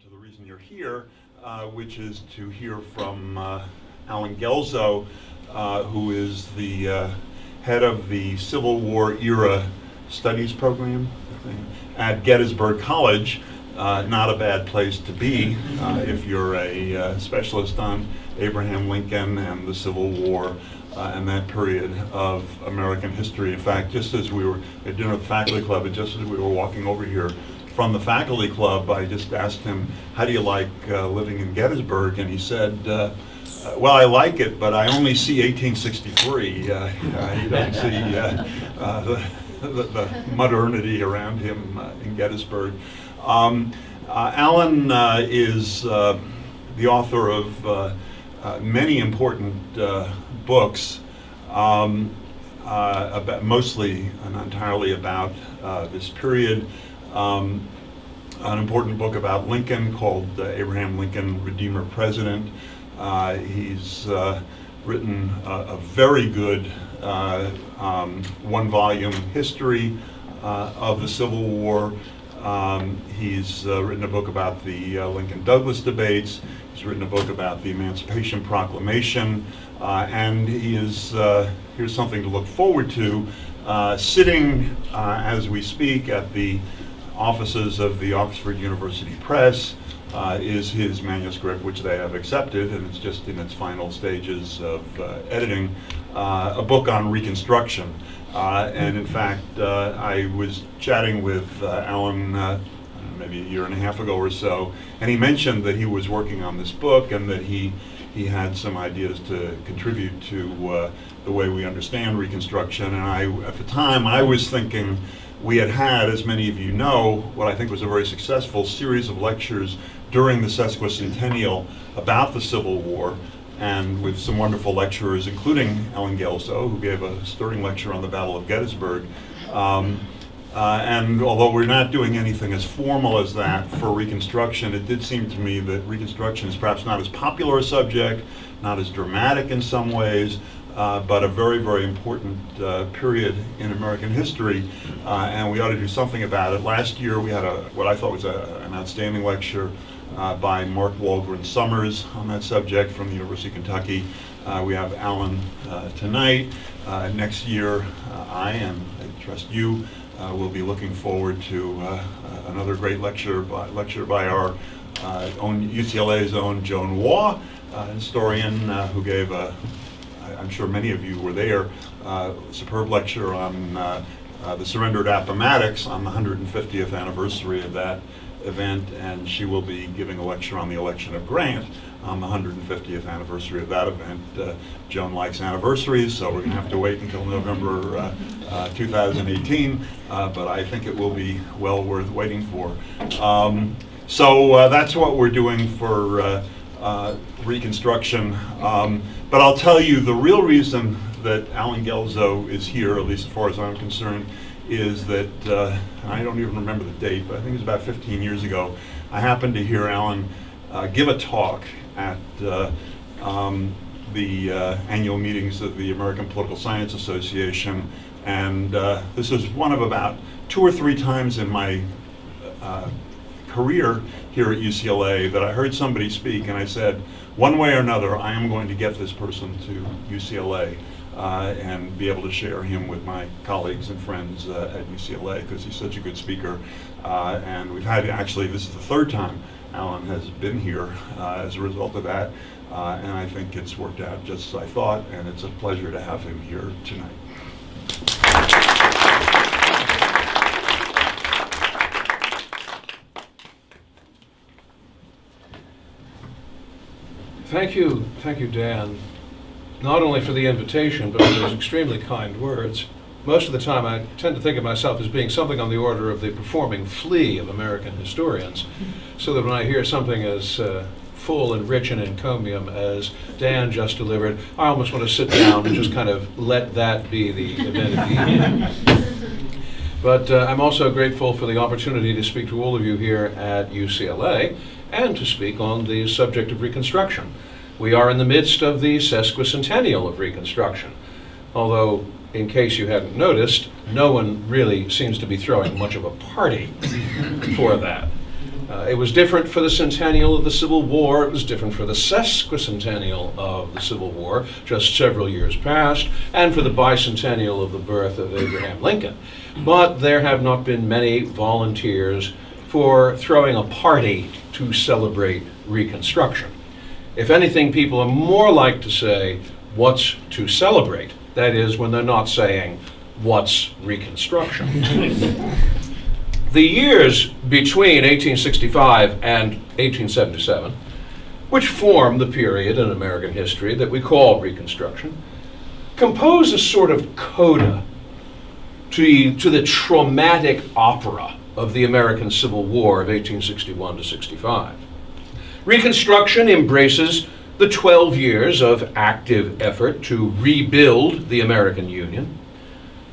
to the reason you're here, which is to hear from Alan Guelzo, who is the head of the Civil War era studies program at Gettysburg College. Not a bad place to be if you're a specialist on Abraham Lincoln and the Civil War and that period of American history. In fact, just as we were at dinner at the faculty club, and just as we were walking over here from the faculty club, I just asked him, how do you like living in Gettysburg? And he said, well, I like it, but I only see 1863. You don't see the modernity around him in Gettysburg. Alan is the author of many important books, about, mostly and entirely about this period. An important book about Lincoln called Abraham Lincoln, Redeemer President. He's written a very good one-volume history of the Civil War. He's written a book about the Lincoln-Douglas debates. He's written a book about the Emancipation Proclamation, and he is, here's something to look forward to, sitting as we speak at the offices of the Oxford University Press is his manuscript, which they have accepted, and it's just in its final stages of editing, a book on Reconstruction. And in fact, I was chatting with Alan maybe a year and a half ago or so, and he mentioned that he was working on this book and that he had some ideas to contribute to the way we understand Reconstruction. And at the time, I was thinking we had, as many of you know, what I think was a very successful series of lectures during the Sesquicentennial about the Civil War, and with some wonderful lecturers, including Alan Guelzo, who gave a stirring lecture on the Battle of Gettysburg. And although we're not doing anything as formal as that for Reconstruction, it did seem to me that Reconstruction is perhaps not as popular a subject, not as dramatic in some ways, but a very, very important period in American history, and we ought to do something about it. Last year we had what I thought was an outstanding lecture by Mark Walgren Summers on that subject from the University of Kentucky. We have Alan tonight. Next year, I trust you will be looking forward to another great lecture by our own UCLA's own Joan Waugh, historian who gave I'm sure many of you were there, superb lecture on the surrender at Appomattox on the 150th anniversary of that event, and she will be giving a lecture on the election of Grant on the 150th anniversary of that event. Joan likes anniversaries, so we're going to have to wait until November 2018, but I think it will be well worth waiting for. So that's what we're doing for Reconstruction. But I'll tell you, the real reason that Alan Guelzo is here, at least as far as I'm concerned, is that, I don't even remember the date, but I think it was about 15 years ago, I happened to hear Alan give a talk at the annual meetings of the American Political Science Association, and this is one of about 2 or 3 times in my career here at UCLA that I heard somebody speak and I said, one way or another, I am going to get this person to UCLA and be able to share him with my colleagues and friends at UCLA, because he's such a good speaker. And we've had, actually, this is the 3rd time Alan has been here as a result of that. And I think it's worked out just as I thought, and it's a pleasure to have him here tonight. Thank you, Dan, not only for the invitation, but for those extremely kind words. Most of the time I tend to think of myself as being something on the order of the performing flea of American historians, so that when I hear something as full and rich and encomium as Dan just delivered, I almost want to sit down and just kind of let that be the event of the evening. But I'm also grateful for the opportunity to speak to all of you here at UCLA and to speak on the subject of Reconstruction. We are in the midst of the Sesquicentennial of Reconstruction, although, in case you hadn't noticed, no one really seems to be throwing much of a party for that. It was different for the centennial of the Civil War. It was different for the sesquicentennial of the Civil War, just several years past, and for the bicentennial of the birth of Abraham Lincoln. But there have not been many volunteers for throwing a party to celebrate Reconstruction. If anything, people are more like to say, what's to celebrate? That is, when they're not saying, what's Reconstruction? The years between 1865 and 1877, which form the period in American history that we call Reconstruction, compose a sort of coda to the traumatic opera of the American Civil War of 1861 to 65. Reconstruction embraces the 12 years of active effort to rebuild the American Union,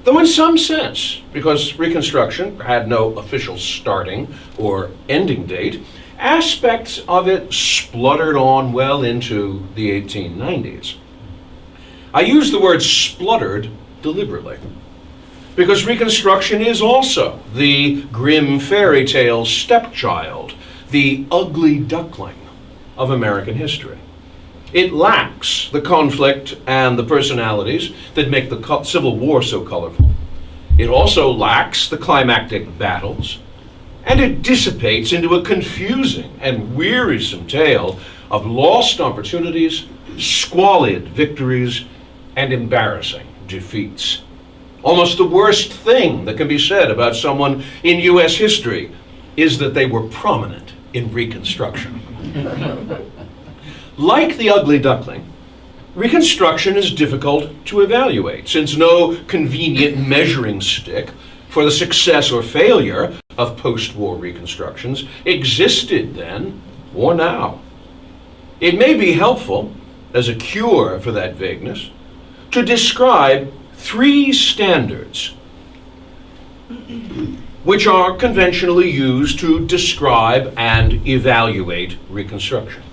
though in some sense, because Reconstruction had no official starting or ending date, aspects of it spluttered on well into the 1890s. I use the word spluttered deliberately, because Reconstruction is also the grim fairy tale stepchild, the ugly duckling of American history. It lacks the conflict and the personalities that make the Civil War so colorful. It also lacks the climactic battles, and it dissipates into a confusing and wearisome tale of lost opportunities, squalid victories, and embarrassing defeats. Almost the worst thing that can be said about someone in U.S. history is that they were prominent in Reconstruction. Like the ugly duckling, Reconstruction is difficult to evaluate, since no convenient measuring stick for the success or failure of post-war reconstructions existed then or now. It may be helpful, as a cure for that vagueness, to describe three standards which are conventionally used to describe and evaluate Reconstruction.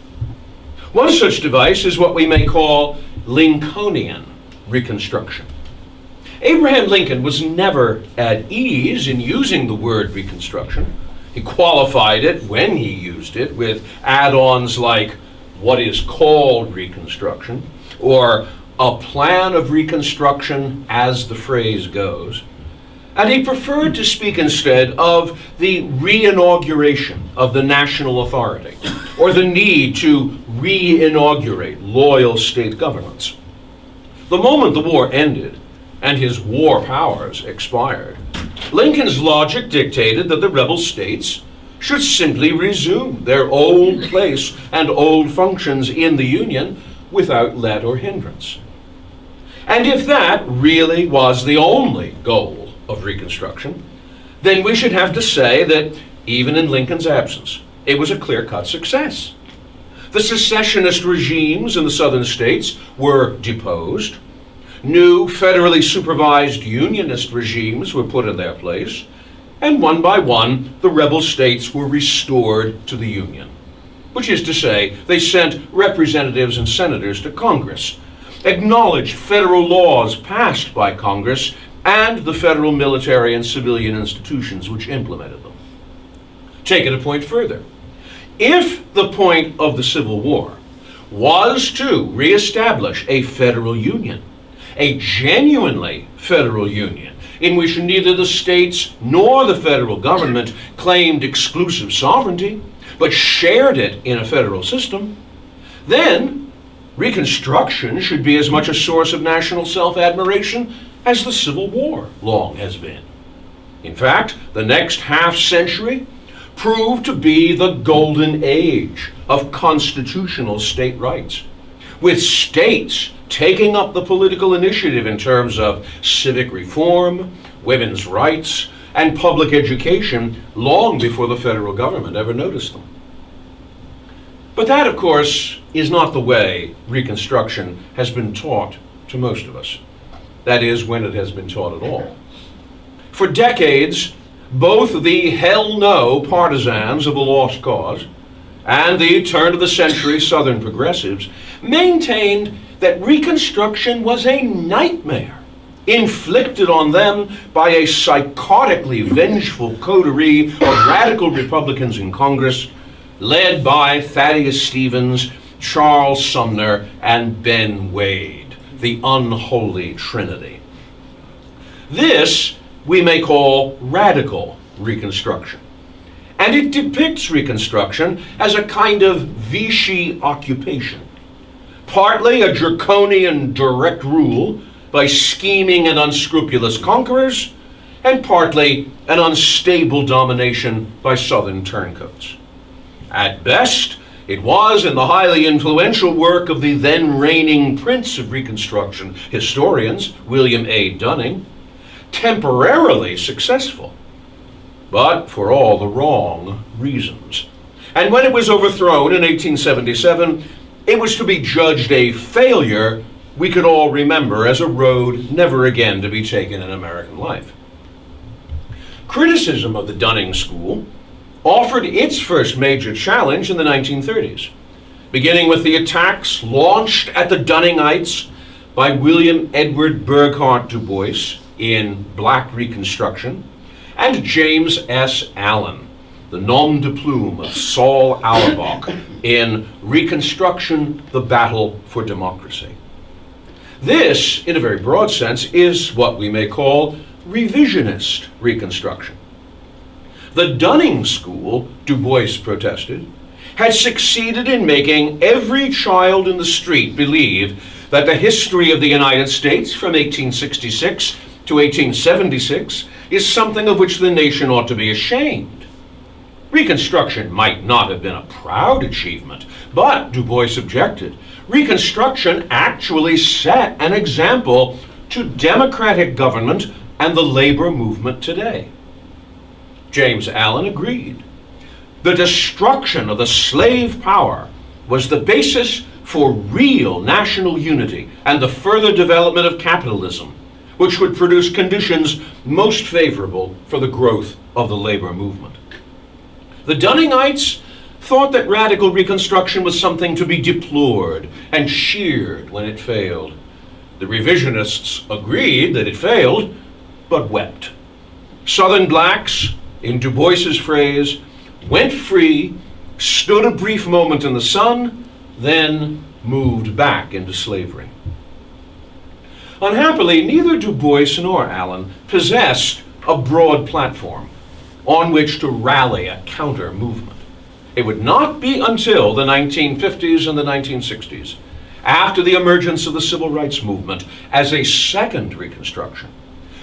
One such device is what we may call Lincolnian Reconstruction. Abraham Lincoln was never at ease in using the word Reconstruction. He qualified it when he used it with add-ons like what is called Reconstruction, or a plan of Reconstruction as the phrase goes. And he preferred to speak instead of the re-inauguration of the national authority, or the need to re-inaugurate loyal state governments. The moment the war ended and his war powers expired, Lincoln's logic dictated that the rebel states should simply resume their old place and old functions in the Union without let or hindrance. And if that really was the only goal of Reconstruction, then we should have to say that even in Lincoln's absence, it was a clear-cut success. The secessionist regimes in the southern states were deposed. New federally supervised unionist regimes were put in their place. And one by one, the rebel states were restored to the Union, which is to say, they sent representatives and senators to Congress, acknowledged federal laws passed by Congress, and the federal military and civilian institutions which implemented them. Take it a point further. If the point of the Civil War was to reestablish a federal union, a genuinely federal union, in which neither the states nor the federal government claimed exclusive sovereignty, but shared it in a federal system, then Reconstruction should be as much a source of national self-admiration as the Civil War long has been. In fact, the next half-century proved to be the golden age of constitutional state rights, with states taking up the political initiative in terms of civic reform, women's rights, and public education long before the federal government ever noticed them. But that, of course, is not the way Reconstruction has been taught to most of us. That is, when it has been taught at all. For decades, both the hell no partisans of the lost cause and the turn-of-the-century Southern progressives maintained that Reconstruction was a nightmare inflicted on them by a psychotically vengeful coterie of radical Republicans in Congress, led by Thaddeus Stevens, Charles Sumner, and Ben Wade, the unholy trinity. This we may call radical Reconstruction. And it depicts Reconstruction as a kind of Vichy occupation, partly a draconian direct rule by scheming and unscrupulous conquerors, and partly an unstable domination by Southern turncoats. At best, it was, in the highly influential work of the then reigning Prince of Reconstruction historians, William A. Dunning, temporarily successful, but for all the wrong reasons. And when it was overthrown in 1877, it was to be judged a failure we could all remember as a road never again to be taken in American life. Criticism of the Dunning School offered its first major challenge in the 1930s, beginning with the attacks launched at the Dunningites by William Edward Burghardt Du Bois in Black Reconstruction, and James S. Allen, the nom de plume of Saul Auerbach, in Reconstruction, the Battle for Democracy. This, in a very broad sense, is what we may call revisionist Reconstruction. The Dunning School, Du Bois protested, had succeeded in making every child in the street believe that the history of the United States from 1866 to 1876 is something of which the nation ought to be ashamed. Reconstruction might not have been a proud achievement, but, Du Bois objected, Reconstruction actually set an example to democratic government and the labor movement today. James Allen agreed. The destruction of the slave power was the basis for real national unity and the further development of capitalism, which would produce conditions most favorable for the growth of the labor movement. The Dunningites thought that radical Reconstruction was something to be deplored and cheered when it failed. The revisionists agreed that it failed, but wept. Southern blacks, in Du Bois's phrase, went free, stood a brief moment in the sun, then moved back into slavery. Unhappily, neither Du Bois nor Allen possessed a broad platform on which to rally a counter-movement. It would not be until the 1950s and the 1960s, after the emergence of the Civil Rights Movement as a second Reconstruction,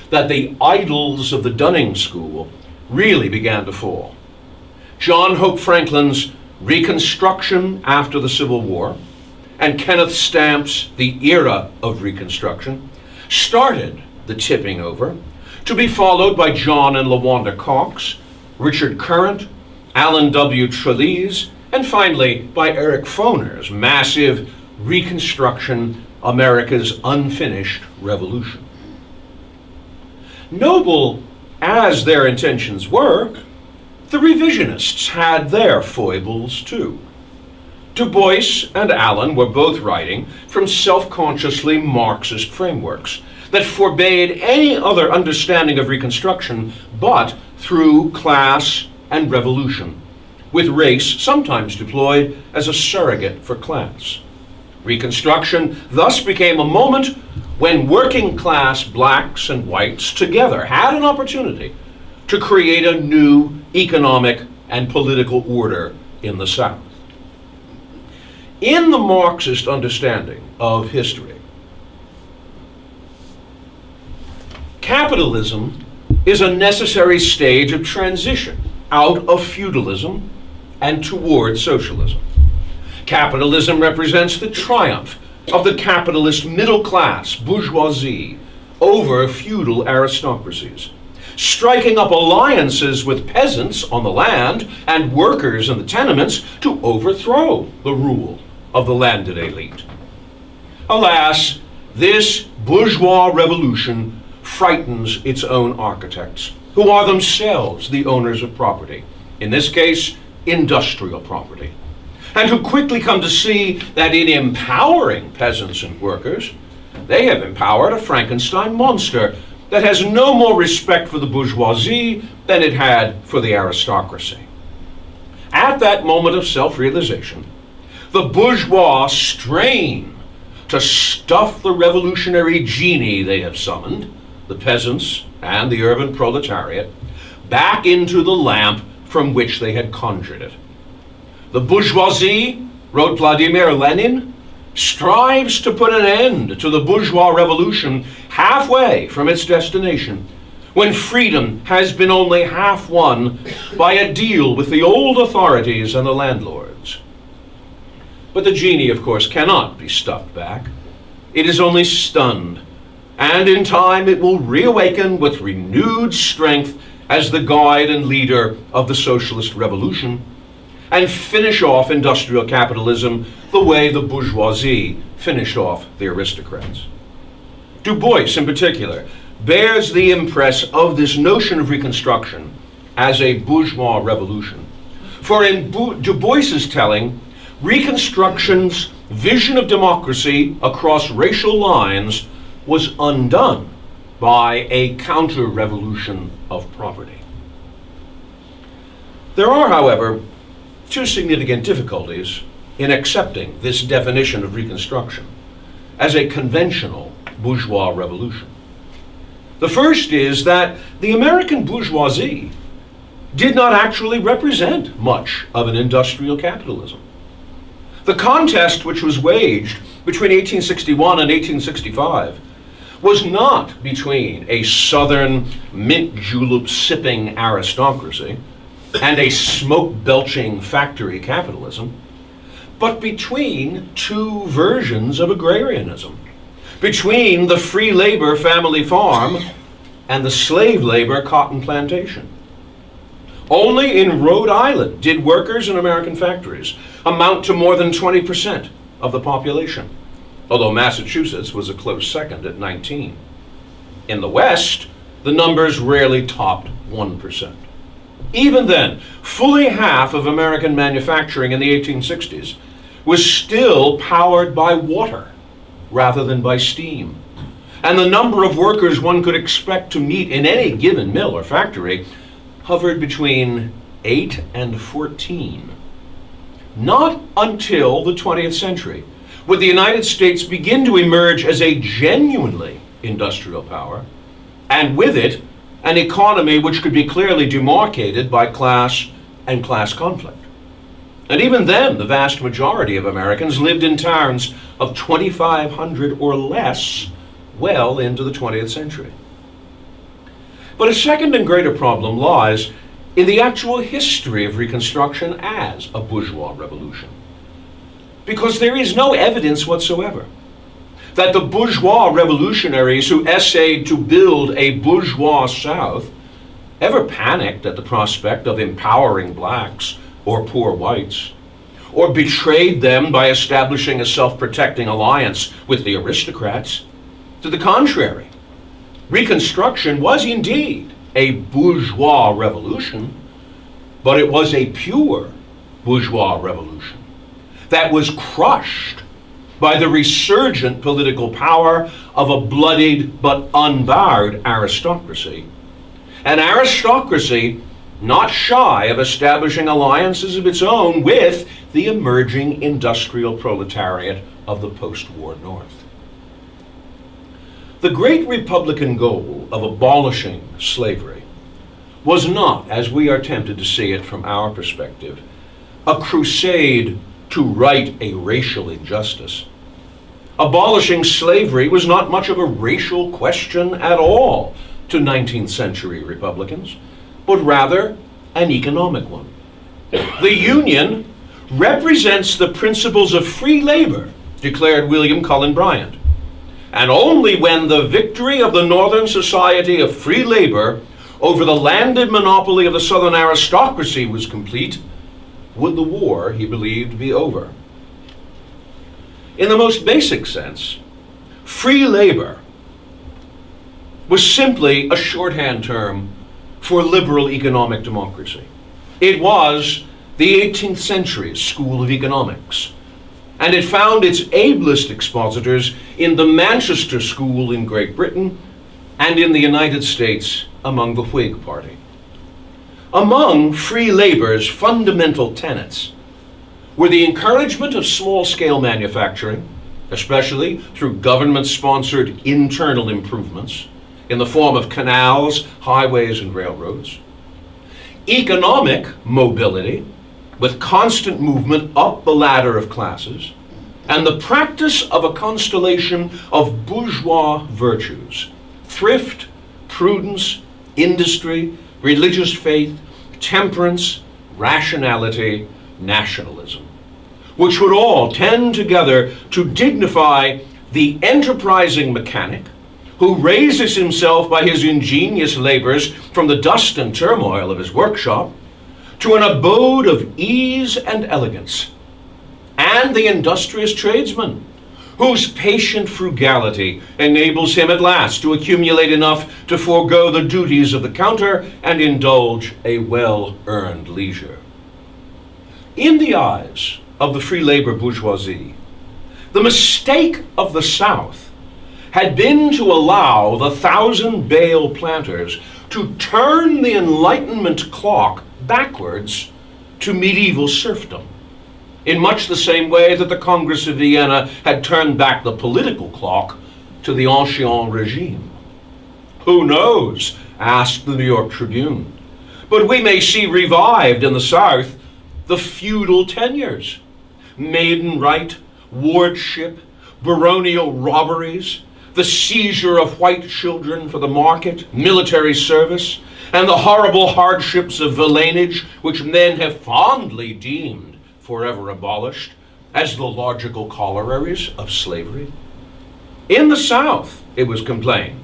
that the idols of the Dunning School really began to fall. John Hope Franklin's Reconstruction After the Civil War and Kenneth Stamp's The Era of Reconstruction started the tipping over, to be followed by John and LaWanda Cox, Richard Current, Alan W. Trelease, and finally by Eric Foner's massive Reconstruction, America's Unfinished Revolution. Noble as their intentions were, the revisionists had their foibles too. Du Bois and Allen were both writing from self-consciously Marxist frameworks that forbade any other understanding of Reconstruction but through class and revolution, with race sometimes deployed as a surrogate for class. Reconstruction thus became a moment when working class blacks and whites together had an opportunity to create a new economic and political order in the South. In the Marxist understanding of history, capitalism is a necessary stage of transition out of feudalism and toward socialism. Capitalism represents the triumph of the capitalist middle class, bourgeoisie, over feudal aristocracies, striking up alliances with peasants on the land and workers in the tenements to overthrow the rule of the landed elite. Alas, this bourgeois revolution frightens its own architects, who are themselves the owners of property, in this case, industrial property, and who quickly come to see that in empowering peasants and workers, they have empowered a Frankenstein monster that has no more respect for the bourgeoisie than it had for the aristocracy. At that moment of self-realization, the bourgeois strain to stuff the revolutionary genie they have summoned, the peasants and the urban proletariat, back into the lamp from which they had conjured it. The bourgeoisie, wrote Vladimir Lenin, strives to put an end to the bourgeois revolution halfway from its destination, when freedom has been only half won by a deal with the old authorities and the landlords. But the genie, of course, cannot be stuffed back. It is only stunned, and in time it will reawaken with renewed strength as the guide and leader of the socialist revolution, and finish off industrial capitalism the way the bourgeoisie finished off the aristocrats. Du Bois, in particular, bears the impress of this notion of Reconstruction as a bourgeois revolution. For in Du Bois's telling, Reconstruction's vision of democracy across racial lines was undone by a counter-revolution of property. There are, however, two significant difficulties in accepting this definition of Reconstruction as a conventional bourgeois revolution. The first is that the American bourgeoisie did not actually represent much of an industrial capitalism. The contest which was waged between 1861 and 1865 was not between a southern mint julep sipping aristocracy and a smoke-belching factory capitalism, but between two versions of agrarianism, between the free labor family farm and the slave labor cotton plantation. Only in Rhode Island did workers in American factories amount to more than 20% of the population, although Massachusetts was a close second at 19. In the West, the numbers rarely topped 1%. Even then, fully half of American manufacturing in the 1860s was still powered by water rather than by steam. And the number of workers one could expect to meet in any given mill or factory hovered between 8 and 14. Not until the 20th century would the United States begin to emerge as a genuinely industrial power, and with it, an economy which could be clearly demarcated by class and class conflict. And even then, the vast majority of Americans lived in towns of 2,500 or less well into the 20th century. But a second and greater problem lies in the actual history of Reconstruction as a bourgeois revolution. Because there is no evidence whatsoever that the bourgeois revolutionaries who essayed to build a bourgeois South ever panicked at the prospect of empowering blacks or poor whites, or betrayed them by establishing a self-protecting alliance with the aristocrats. To the contrary, Reconstruction was indeed a bourgeois revolution, but it was a pure bourgeois revolution that was crushed by the resurgent political power of a bloodied but unbarred aristocracy. An aristocracy not shy of establishing alliances of its own with the emerging industrial proletariat of the post-war North. The great Republican goal of abolishing slavery was not, as we are tempted to see it from our perspective, a crusade to right a racial injustice. Abolishing slavery was not much of a racial question at all to 19th century Republicans, but rather an economic one. The Union represents the principles of free labor, declared William Cullen Bryant. And only when the victory of the Northern Society of Free Labor over the landed monopoly of the Southern aristocracy was complete would the war, he believed, be over. In the most basic sense, free labor was simply a shorthand term for liberal economic democracy. It was the 18th century's school of economics. and it found its ablest expositors in the Manchester School in Great Britain and in the United States among the Whig Party. Among free labor's fundamental tenets were the encouragement of small-scale manufacturing, especially through government-sponsored internal improvements in the form of canals, highways, and railroads, economic mobility with constant movement up the ladder of classes, and the practice of a constellation of bourgeois virtues: thrift, prudence, industry, religious faith, temperance, rationality, nationalism, which would all tend together to dignify the enterprising mechanic who raises himself by his ingenious labors from the dust and turmoil of his workshop to an abode of ease and elegance, and the industrious tradesman whose patient frugality enables him at last to accumulate enough to forego the duties of the counter and indulge a well-earned leisure. In the eyes of the free labor bourgeoisie, the mistake of the South had been to allow the thousand bale planters to turn the Enlightenment clock backwards to medieval serfdom, in much the same way that the Congress of Vienna had turned back the political clock to the Ancien regime. Who knows, asked the New York Tribune, but we may see revived in the South the feudal tenures, maiden right, wardship, baronial robberies, the seizure of white children for the market, military service, and the horrible hardships of villeinage which men have fondly deemed forever abolished as the logical corollaries of slavery. In the South, it was complained,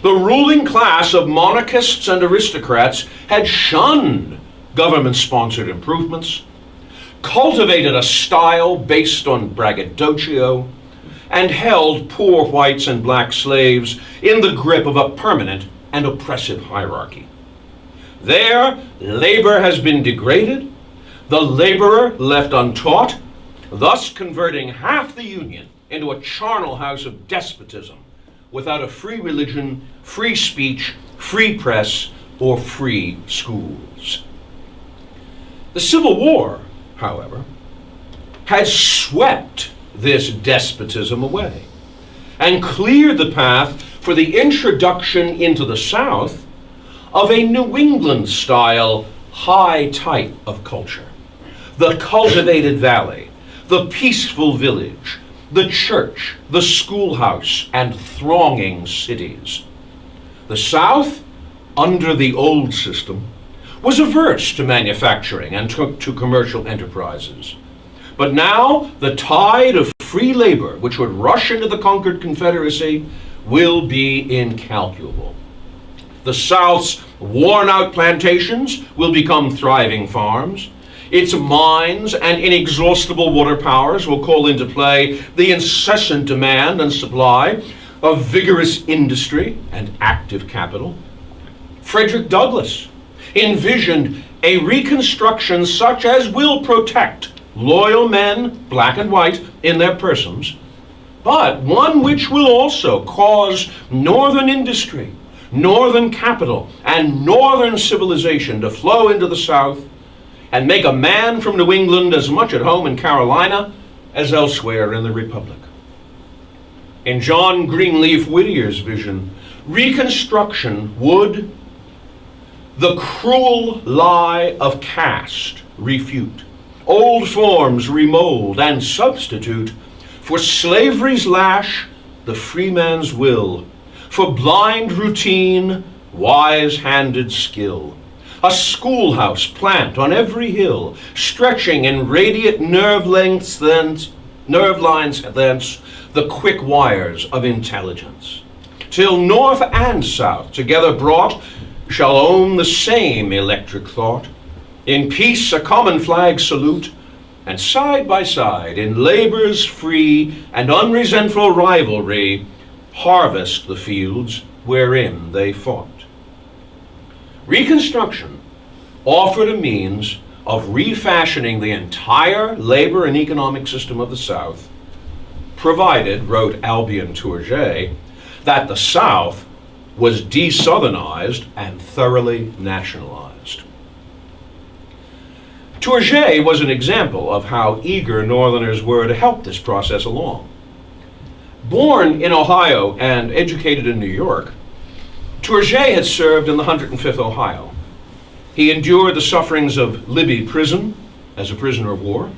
the ruling class of monarchists and aristocrats had shunned government-sponsored improvements, cultivated a style based on braggadocio, and held poor whites and black slaves in the grip of a permanent and oppressive hierarchy. There, labor has been degraded, the laborer left untaught, thus converting half the Union into a charnel house of despotism without a free religion, free speech, free press, or free schools. The Civil War, however, has swept this despotism away and cleared the path for the introduction into the South of a New England-style high type of culture. The cultivated valley, the peaceful village, the church, the schoolhouse, and thronging cities. The South, under the old system, was averse to manufacturing and to commercial enterprises. But now the tide of free labor which would rush into the conquered Confederacy will be incalculable. The South's worn-out plantations will become thriving farms. Its mines and inexhaustible water powers will call into play the incessant demand and supply of vigorous industry and active capital. Frederick Douglass envisioned a Reconstruction such as will protect loyal men, black and white, in their persons, but one which will also cause northern industry, northern capital, and northern civilization to flow into the South and make a man from New England as much at home in Carolina as elsewhere in the Republic. In John Greenleaf Whittier's vision, Reconstruction would the cruel lie of caste refute, old forms remold and substitute, for slavery's lash the freeman's will, for blind routine wise-handed skill. A schoolhouse plant on every hill, stretching in radiant nerve lines thence the quick wires of intelligence, till north and south together brought shall own the same electric thought, in peace a common flag salute, and side by side in labor's free and unresentful rivalry harvest the fields wherein they fought. Reconstruction offered a means of refashioning the entire labor and economic system of the South, provided, wrote Albion Tourget, that the South was de-Southernized and thoroughly nationalized. Tourget was an example of how eager Northerners were to help this process along. Born in Ohio and educated in New York, Tourget had served in the 105th Ohio. He endured the sufferings of Libby Prison as a prisoner of war,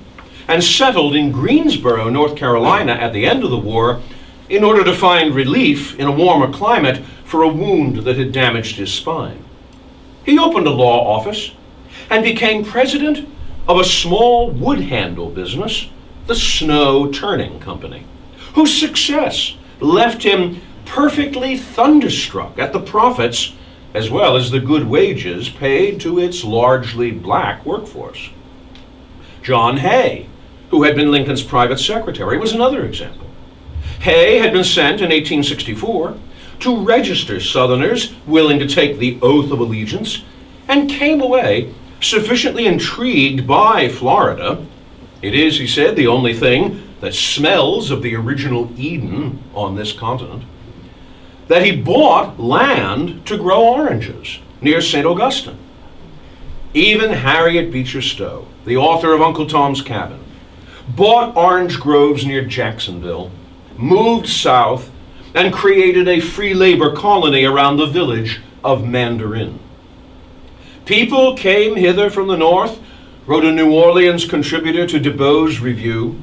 and settled in Greensboro, North Carolina at the end of the war in order to find relief in a warmer climate for a wound that had damaged his spine. He opened a law office and became president of a small wood handle business, the Snow Turning Company, whose success left him perfectly thunderstruck at the profits as well as the good wages paid to its largely black workforce. John Hay, who had been Lincoln's private secretary, was another example. Hay had been sent in 1864 to register Southerners willing to take the oath of allegiance, and came away sufficiently intrigued by Florida. It is, he said, the only thing that smells of the original Eden on this continent, that he bought land to grow oranges near St. Augustine. Even Harriet Beecher Stowe, the author of Uncle Tom's Cabin, bought orange groves near Jacksonville, moved south, and created a free labor colony around the village of Mandarin. People came hither from the north, wrote a New Orleans contributor to DeBow's Review,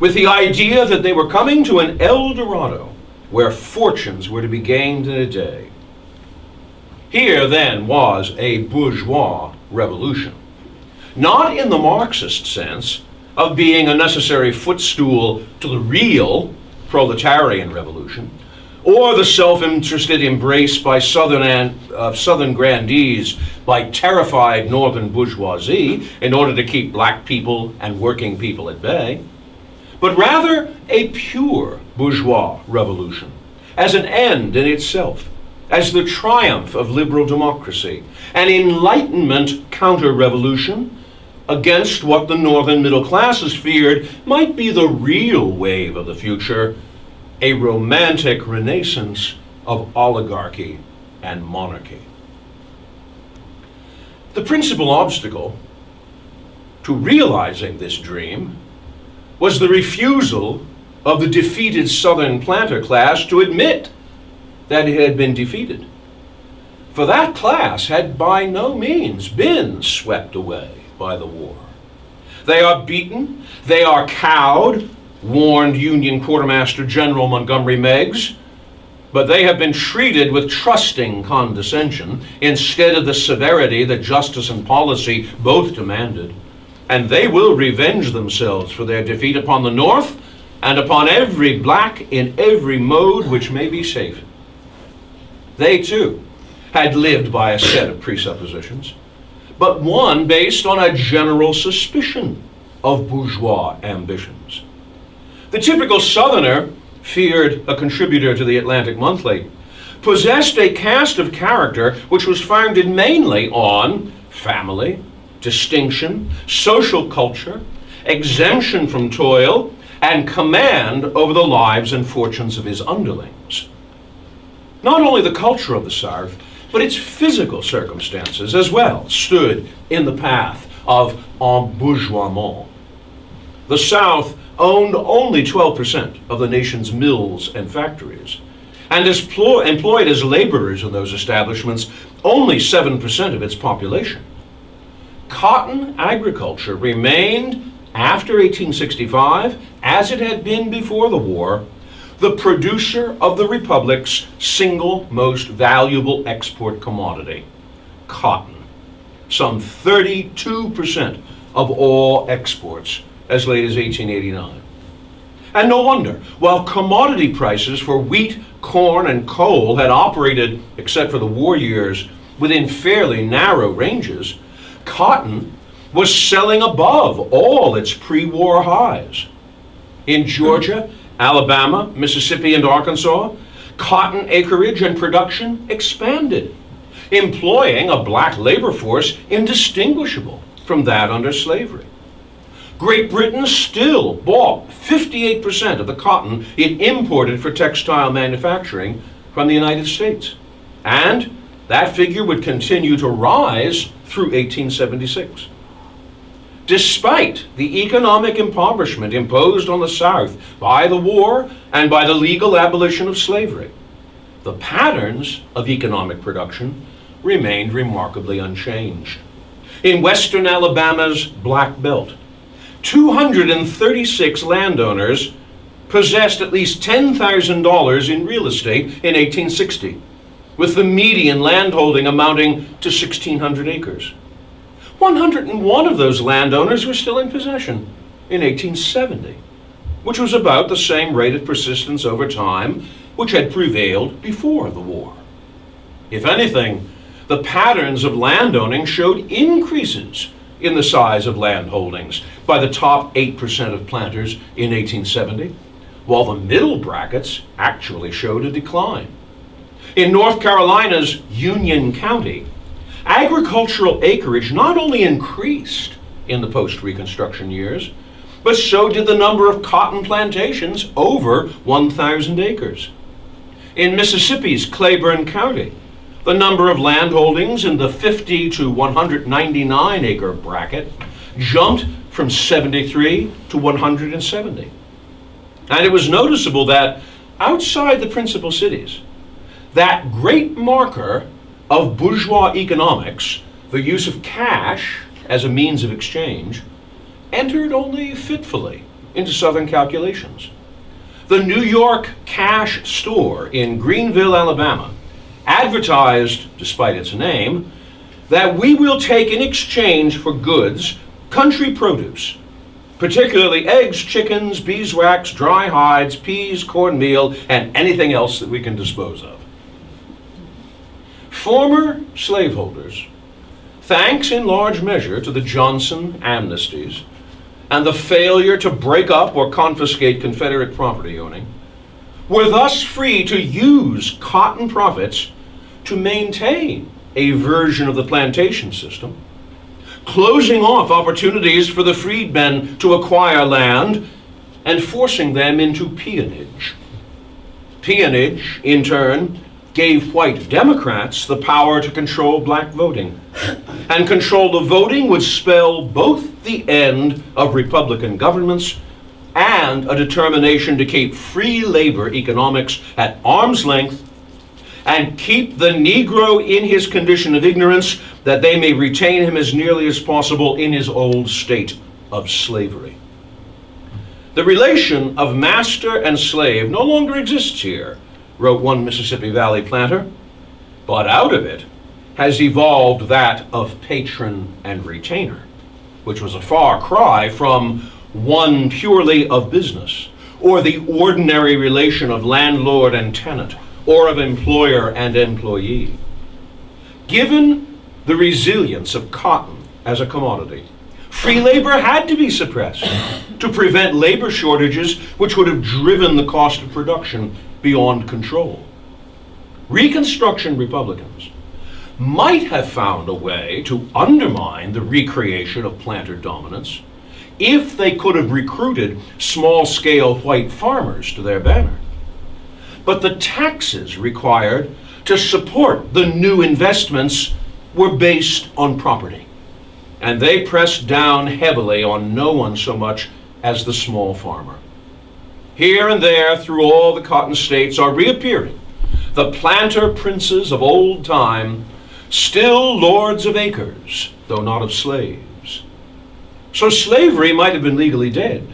with the idea that they were coming to an El Dorado where fortunes were to be gained in a day. Here then was a bourgeois revolution, not in the Marxist sense of being a necessary footstool to the real proletarian revolution, or the self-interested embrace by Southern grandees by terrified Northern bourgeoisie in order to keep black people and working people at bay, but rather a pure bourgeois revolution, as an end in itself, as the triumph of liberal democracy, an Enlightenment counter-revolution against what the Northern middle classes feared might be the real wave of the future, a romantic renaissance of oligarchy and monarchy. The principal obstacle to realizing this dream was the refusal of the defeated Southern planter class to admit that it had been defeated. For that class had by no means been swept away by the war. They are beaten, they are cowed, warned Union Quartermaster General Montgomery Meigs, but they have been treated with trusting condescension instead of the severity that justice and policy both demanded, and they will revenge themselves for their defeat upon the North and upon every black in every mode which may be safe. They too had lived by a set of presuppositions, but one based on a general suspicion of bourgeois ambitions. The typical Southerner, feared a contributor to the Atlantic Monthly, possessed a cast of character which was founded mainly on family, distinction, social culture, exemption from toil, and command over the lives and fortunes of his underlings. Not only the culture of the South, but its physical circumstances as well stood in the path of embourgeoisement. The South owned only 12% of the nation's mills and factories, and employed as laborers in those establishments only 7% of its population. Cotton agriculture remained, after 1865, as it had been before the war, the producer of the Republic's single most valuable export commodity, cotton. Some 32% of all exports as late as 1889. And no wonder, while commodity prices for wheat, corn, and coal had operated, except for the war years, within fairly narrow ranges, cotton was selling above all its pre-war highs. In Georgia, Alabama, Mississippi, and Arkansas, cotton acreage and production expanded, employing a black labor force indistinguishable from that under slavery. Great Britain still bought 58% of the cotton it imported for textile manufacturing from the United States. And that figure would continue to rise through 1876. Despite the economic impoverishment imposed on the South by the war and by the legal abolition of slavery, the patterns of economic production remained remarkably unchanged. In western Alabama's Black Belt, 236 landowners possessed at least $10,000 in real estate in 1860, with the median landholding amounting to 1,600 acres. 101 of those landowners were still in possession in 1870, which was about the same rate of persistence over time which had prevailed before the war. If anything, the patterns of landowning showed increases in the size of land holdings by the top 8% of planters in 1870, while the middle brackets actually showed a decline. In North Carolina's Union County, agricultural acreage not only increased in the post-Reconstruction years, but so did the number of cotton plantations over 1,000 acres. In Mississippi's Claiborne County, the number of land holdings in the 50 to 199 acre bracket jumped from 73 to 170. And it was noticeable that outside the principal cities, that great marker of bourgeois economics, the use of cash as a means of exchange, entered only fitfully into Southern calculations. The New York Cash Store in Greenville, Alabama, advertised, despite its name, that we will take in exchange for goods country produce, particularly eggs, chickens, beeswax, dry hides, peas, cornmeal, and anything else that we can dispose of. Former slaveholders, thanks in large measure to the Johnson amnesties and the failure to break up or confiscate Confederate property owning, were thus free to use cotton profits to maintain a version of the plantation system, closing off opportunities for the freedmen to acquire land and forcing them into peonage. Peonage, in turn, gave white Democrats the power to control black voting. And control of voting would spell both the end of Republican governments and a determination to keep free labor economics at arm's length and keep the Negro in his condition of ignorance, that they may retain him as nearly as possible in his old state of slavery. The relation of master and slave no longer exists here, wrote one Mississippi Valley planter, but out of it has evolved that of patron and retainer, which was a far cry from one purely of business, or the ordinary relation of landlord and tenant, or of employer and employee. Given the resilience of cotton as a commodity, free labor had to be suppressed to prevent labor shortages which would have driven the cost of production beyond control. Reconstruction Republicans might have found a way to undermine the recreation of planter dominance if they could have recruited small-scale white farmers to their banner. But the taxes required to support the new investments were based on property, and they pressed down heavily on no one so much as the small farmer. Here and there through all the cotton states are reappearing the planter princes of old time, still lords of acres, though not of slaves. So slavery might have been legally dead,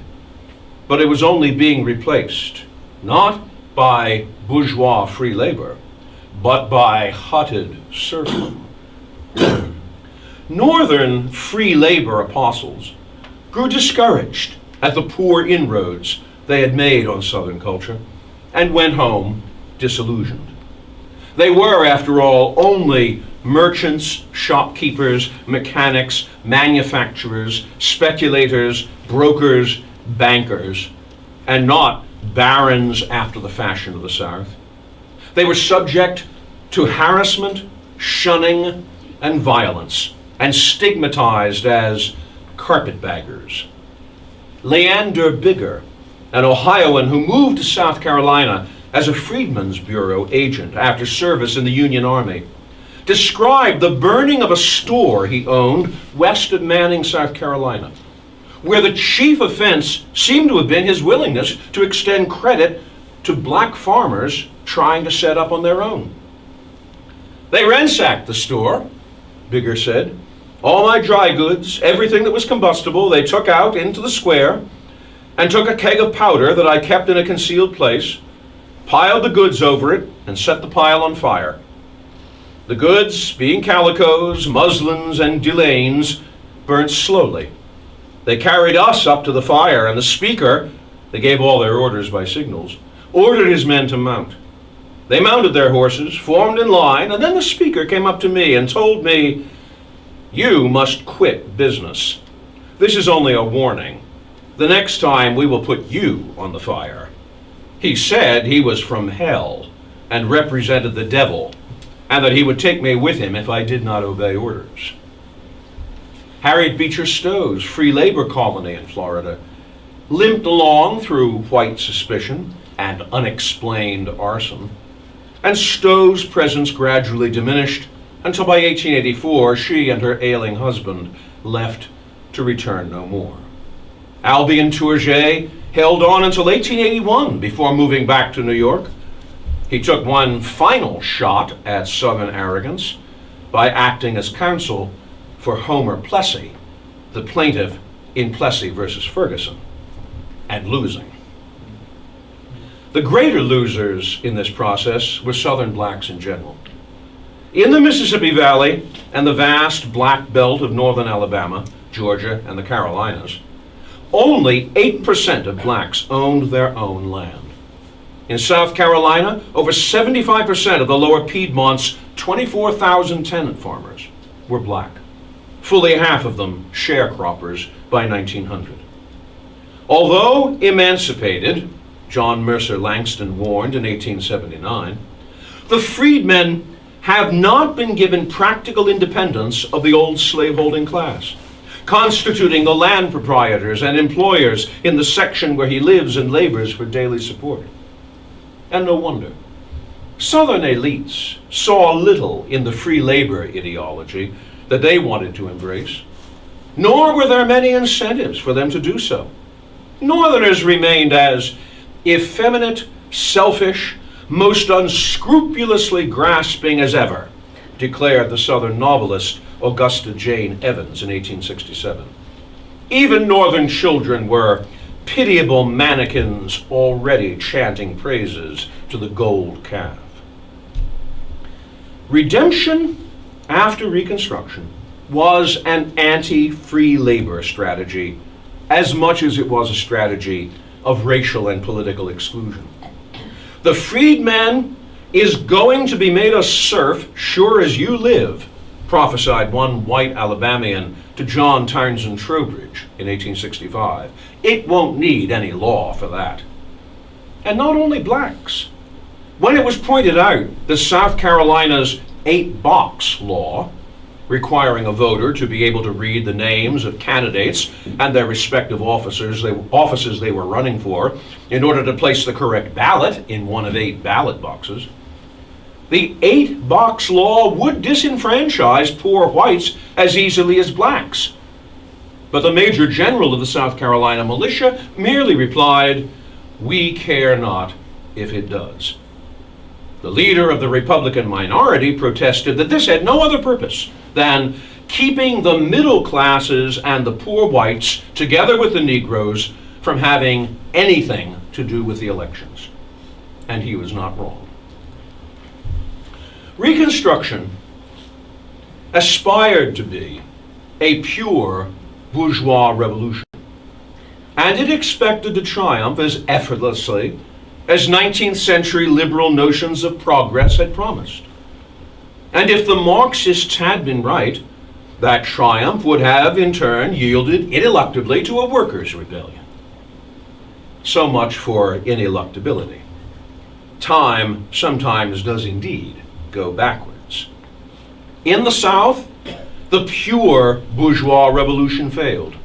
but it was only being replaced, not by bourgeois free labor, but by hutted serfdom. Northern free labor apostles grew discouraged at the poor inroads they had made on Southern culture and went home disillusioned. They were, after all, only merchants, shopkeepers, mechanics, manufacturers, speculators, brokers, bankers, and not barons after the fashion of the South. They were subject to harassment, shunning, and violence and stigmatized as carpetbaggers. Leander Bigger, an Ohioan who moved to South Carolina as a Freedmen's Bureau agent after service in the Union Army, described the burning of a store he owned west of Manning, South Carolina, where the chief offense seemed to have been his willingness to extend credit to black farmers trying to set up on their own. They ransacked the store, Bigger said. All my dry goods, everything that was combustible, they took out into the square and took a keg of powder that I kept in a concealed place, piled the goods over it, and set the pile on fire. The goods, being calicos, muslins, and delaines, burnt slowly. They carried us up to the fire, and the speaker, they gave all their orders by signals, ordered his men to mount. They mounted their horses, formed in line, and then the speaker came up to me and told me, "You must quit business. This is only a warning. The next time we will put you on the fire." He said he was from hell and represented the devil, and that he would take me with him if I did not obey orders. Harriet Beecher Stowe's free labor colony in Florida limped along through white suspicion and unexplained arson, and Stowe's presence gradually diminished until by 1884 she and her ailing husband left to return no more. Albion Tourget held on until 1881 before moving back to New York. He took one final shot at Southern arrogance by acting as counsel for Homer Plessy, the plaintiff in Plessy versus Ferguson, and losing. The greater losers in this process were Southern blacks in general. In the Mississippi Valley and the vast black belt of northern Alabama, Georgia, and the Carolinas, only 8% of blacks owned their own land. In South Carolina, over 75% of the lower Piedmont's 24,000 tenant farmers were black, fully half of them sharecroppers by 1900. Although emancipated, John Mercer Langston warned in 1879, the freedmen have not been given practical independence of the old slaveholding class, constituting the land proprietors and employers in the section where he lives and labors for daily support. And no wonder. Southern elites saw little in the free labor ideology that they wanted to embrace, nor were there many incentives for them to do so. Northerners remained as effeminate, selfish, most unscrupulously grasping as ever, declared the Southern novelist Augusta Jane Evans in 1867. Even Northern children were pitiable mannequins already chanting praises to the gold calf. Redemption after Reconstruction was an anti-free labor strategy as much as it was a strategy of racial and political exclusion. The freedman is going to be made a serf sure as you live, prophesied one white Alabamian to John Townsend Trowbridge in 1865. It won't need any law for that. And not only blacks. When it was pointed out that South Carolina's 8-box law, requiring a voter to be able to read the names of candidates and their respective offices they were running for in order to place the correct ballot in one of 8 ballot boxes, the 8-box law would disenfranchise poor whites as easily as blacks. But the Major General of the South Carolina militia merely replied, "We care not if it does." The leader of the Republican minority protested that this had no other purpose than keeping the middle classes and the poor whites, together with the Negroes, from having anything to do with the elections. And he was not wrong. Reconstruction aspired to be a pure bourgeois revolution, and it expected to triumph as effortlessly as 19th century liberal notions of progress had promised. And if the Marxists had been right, that triumph would have in turn yielded ineluctably to a workers' rebellion. So much for ineluctability. Time sometimes does indeed go backwards. In the South, the pure bourgeois revolution failed.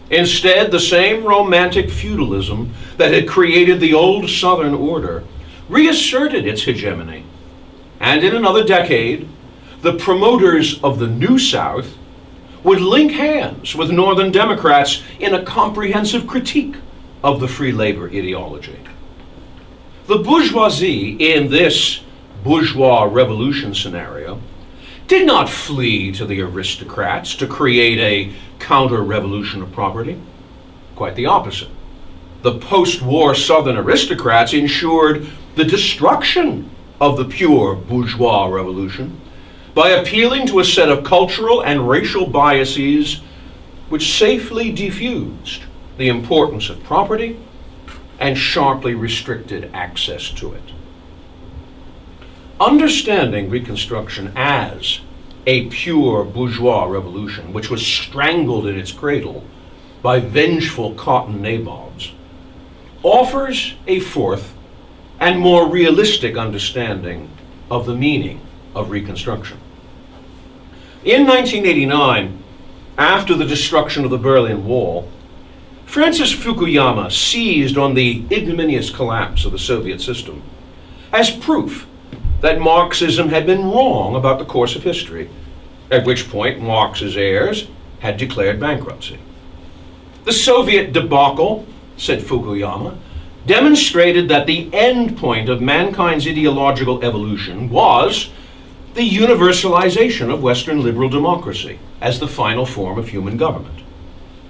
Instead, the same romantic feudalism that had created the old Southern order reasserted its hegemony. And in another decade, the promoters of the New South would link hands with Northern Democrats in a comprehensive critique of the free labor ideology. The bourgeoisie in this bourgeois revolution scenario did not flee to the aristocrats to create a counter-revolution of property. Quite the opposite. The post-war Southern aristocrats ensured the destruction of the pure bourgeois revolution by appealing to a set of cultural and racial biases which safely diffused the importance of property and sharply restricted access to it. Understanding Reconstruction as a pure bourgeois revolution, which was strangled in its cradle by vengeful cotton nabobs, offers a fourth and more realistic understanding of the meaning of Reconstruction. In 1989, after the destruction of the Berlin Wall, Francis Fukuyama seized on the ignominious collapse of the Soviet system as proof that Marxism had been wrong about the course of history, at which point Marx's heirs had declared bankruptcy. The Soviet debacle, said Fukuyama, demonstrated that the end point of mankind's ideological evolution was the universalization of Western liberal democracy as the final form of human government.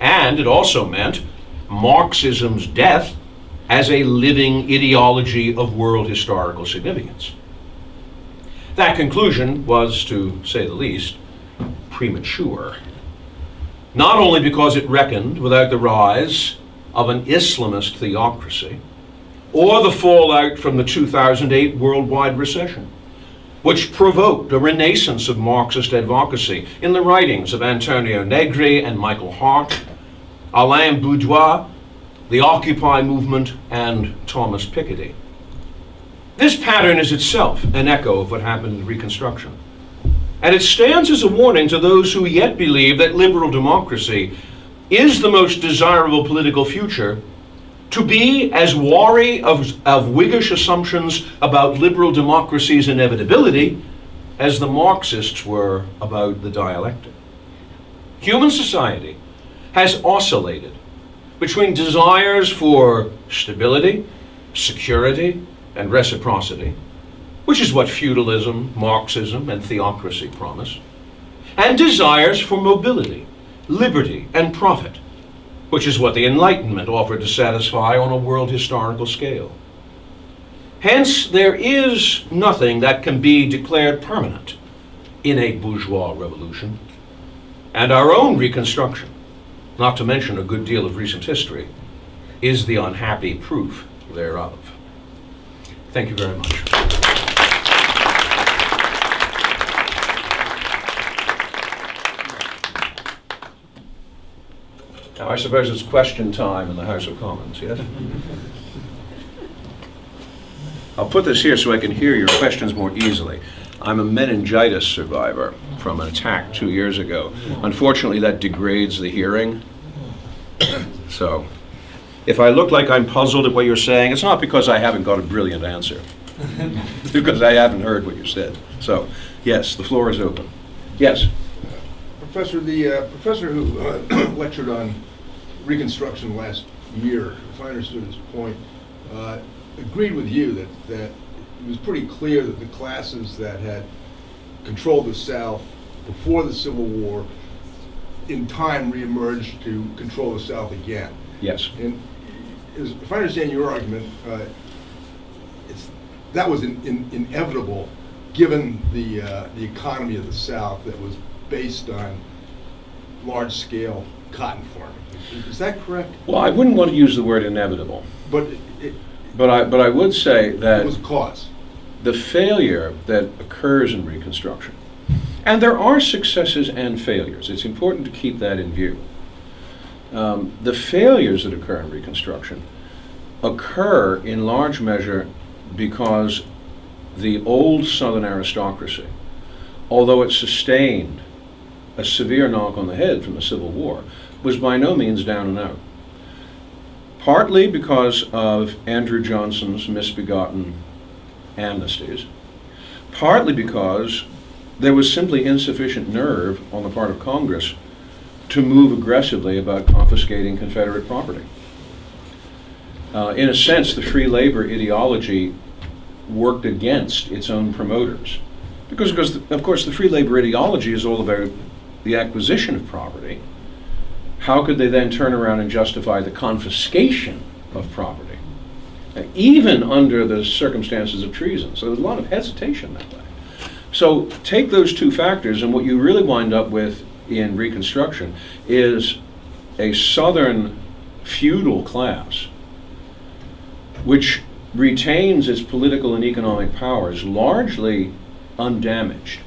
And it also meant Marxism's death as a living ideology of world historical significance. That conclusion was, to say the least, premature. Not only because it reckoned without the rise of an Islamist theocracy or the fallout from the 2008 worldwide recession, which provoked a renaissance of Marxist advocacy in the writings of Antonio Negri and Michael Hart, Alain Boudoir, the Occupy movement, and Thomas Piketty. This pattern is itself an echo of what happened in Reconstruction, and it stands as a warning to those who yet believe that liberal democracy is the most desirable political future to be as wary of Whiggish assumptions about liberal democracy's inevitability as the Marxists were about the dialectic. Human society has oscillated between desires for stability, security, and reciprocity, which is what feudalism, Marxism, and theocracy promise, and desires for mobility, liberty, and profit, which is what the Enlightenment offered to satisfy on a world historical scale. Hence, there is nothing that can be declared permanent in a bourgeois revolution, and our own Reconstruction, not to mention a good deal of recent history, is the unhappy proof thereof. Thank you very much. Now, I suppose it's question time in the House of Commons, yes? I'll put this here so I can hear your questions more easily. I'm a meningitis survivor from an attack 2 years ago. Unfortunately, that degrades the hearing. So, if I look like I'm puzzled at what you're saying, it's not because I haven't got a brilliant answer. It's because I haven't heard what you said. So, yes, the floor is open. Yes? Professor, the professor who lectured on Reconstruction last year, if I understood his point, agreed with you that it was pretty clear that the classes that had controlled the South before the Civil War in time reemerged to control the South again. Yes. And if I understand your argument, that was inevitable given the economy of the South that was based on large-scale cotton farming. Is that correct? Well, I wouldn't want to use the word inevitable. But I would say that it was a cause. The failure that occurs in Reconstruction, and there are successes and failures, it's important to keep that in view. The failures that occur in Reconstruction occur in large measure because the old Southern aristocracy, although it sustained a severe knock on the head from the Civil War, was by no means down and out. Partly because of Andrew Johnson's misbegotten amnesties, partly because there was simply insufficient nerve on the part of Congress to move aggressively about confiscating Confederate property. In a sense, the free labor ideology worked against its own promoters. Because of course, the free labor ideology is all about the acquisition of property. How could they then turn around and justify the confiscation of property, even under the circumstances of treason? So there's a lot of hesitation that way. So take those two factors, and what you really wind up with in Reconstruction is a Southern feudal class which retains its political and economic powers largely undamaged,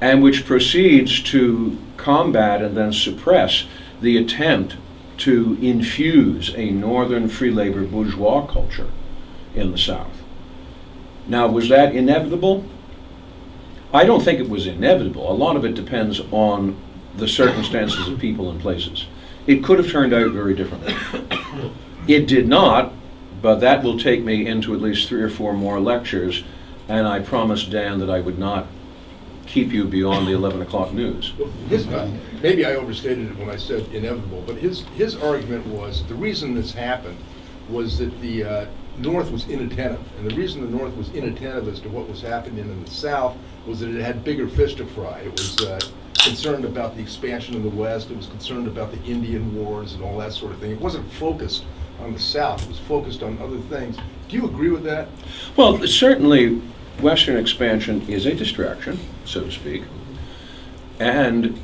and which proceeds to combat and then suppress the attempt to infuse a northern free labor bourgeois culture in the South. Now, was that inevitable? I don't think it was inevitable. A lot of it depends on the circumstances of people and places. It could have turned out very differently. It did not, but that will take me into at least 3 or 4 more lectures, and I promised Dan that I would not keep you beyond the 11 o'clock news. Maybe I overstated it when I said inevitable, but his argument was the reason this happened was that the North was inattentive. And the reason the North was inattentive as to what was happening in the South was that it had bigger fish to fry. It was concerned about the expansion of the West. It was concerned about the Indian Wars and all that sort of thing. It wasn't focused on the South. It was focused on other things. Do you agree with that? Well, certainly Western expansion is a distraction, so to speak. And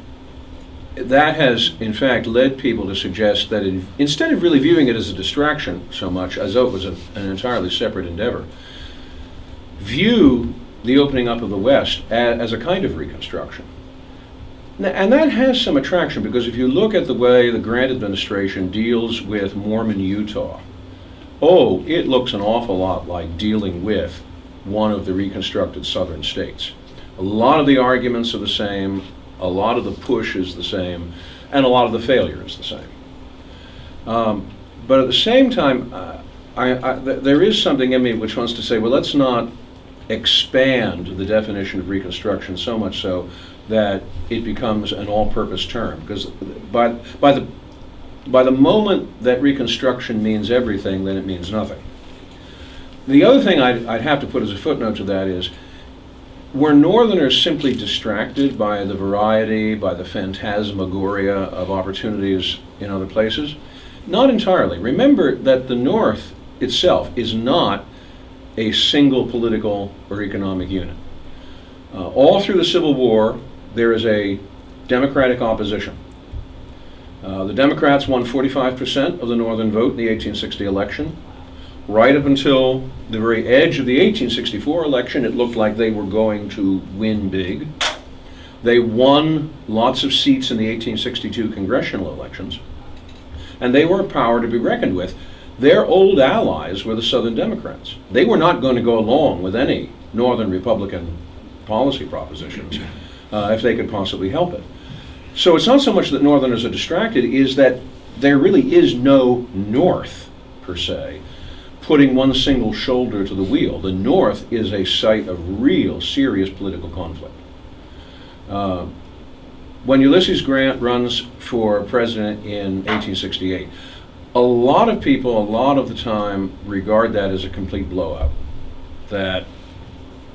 that has, in fact, led people to suggest that instead of really viewing it as a distraction so much, as though it was an entirely separate endeavor, view the opening up of the West as a kind of reconstruction. And that has some attraction, because if you look at the way the Grant administration deals with Mormon Utah, it looks an awful lot like dealing with one of the reconstructed southern states. A lot of the arguments are the same, a lot of the push is the same, and a lot of the failure is the same. But at the same time, there is something in me which wants to say, well, let's not expand the definition of Reconstruction so much so that it becomes an all-purpose term. Because by the moment that Reconstruction means everything, then it means nothing. The other thing I'd have to put as a footnote to that is, were Northerners simply distracted by the variety, by the phantasmagoria of opportunities in other places? Not entirely. Remember that the North itself is not a single political or economic unit. All through the Civil War, there is a Democratic opposition. The Democrats won 45% of the Northern vote in the 1860 election. Right up until the very edge of the 1864 election, it looked like they were going to win big. They won lots of seats in the 1862 congressional elections, and they were a power to be reckoned with. Their old allies were the Southern Democrats. They were not going to go along with any Northern Republican policy propositions if they could possibly help it. So it's not so much that Northerners are distracted, is that there really is no North, per se, putting one single shoulder to the wheel. The North is a site of real serious political conflict. When Ulysses Grant runs for president in 1868, a lot of people, a lot of the time, regard that as a complete blowout. That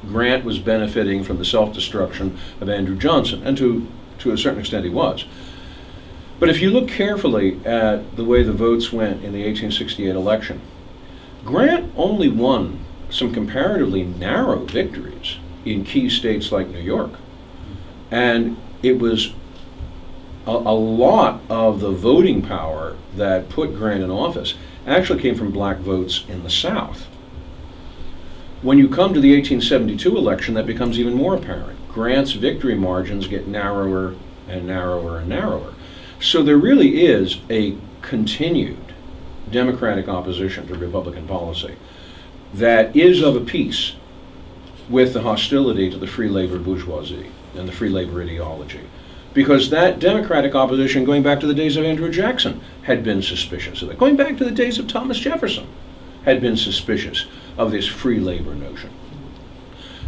Grant was benefiting from the self-destruction of Andrew Johnson, and to a certain extent he was. But if you look carefully at the way the votes went in the 1868 election, Grant only won some comparatively narrow victories in key states like New York. And it was a lot of the voting power that put Grant in office actually came from black votes in the South. When you come to the 1872 election, that becomes even more apparent. Grant's victory margins get narrower and narrower and narrower. So there really is a continued Democratic opposition to Republican policy that is of a piece with the hostility to the free labor bourgeoisie and the free labor ideology. because that Democratic opposition, going back to the days of Andrew Jackson, had been suspicious of it. Going back to the days of Thomas Jefferson, had been suspicious of this free labor notion.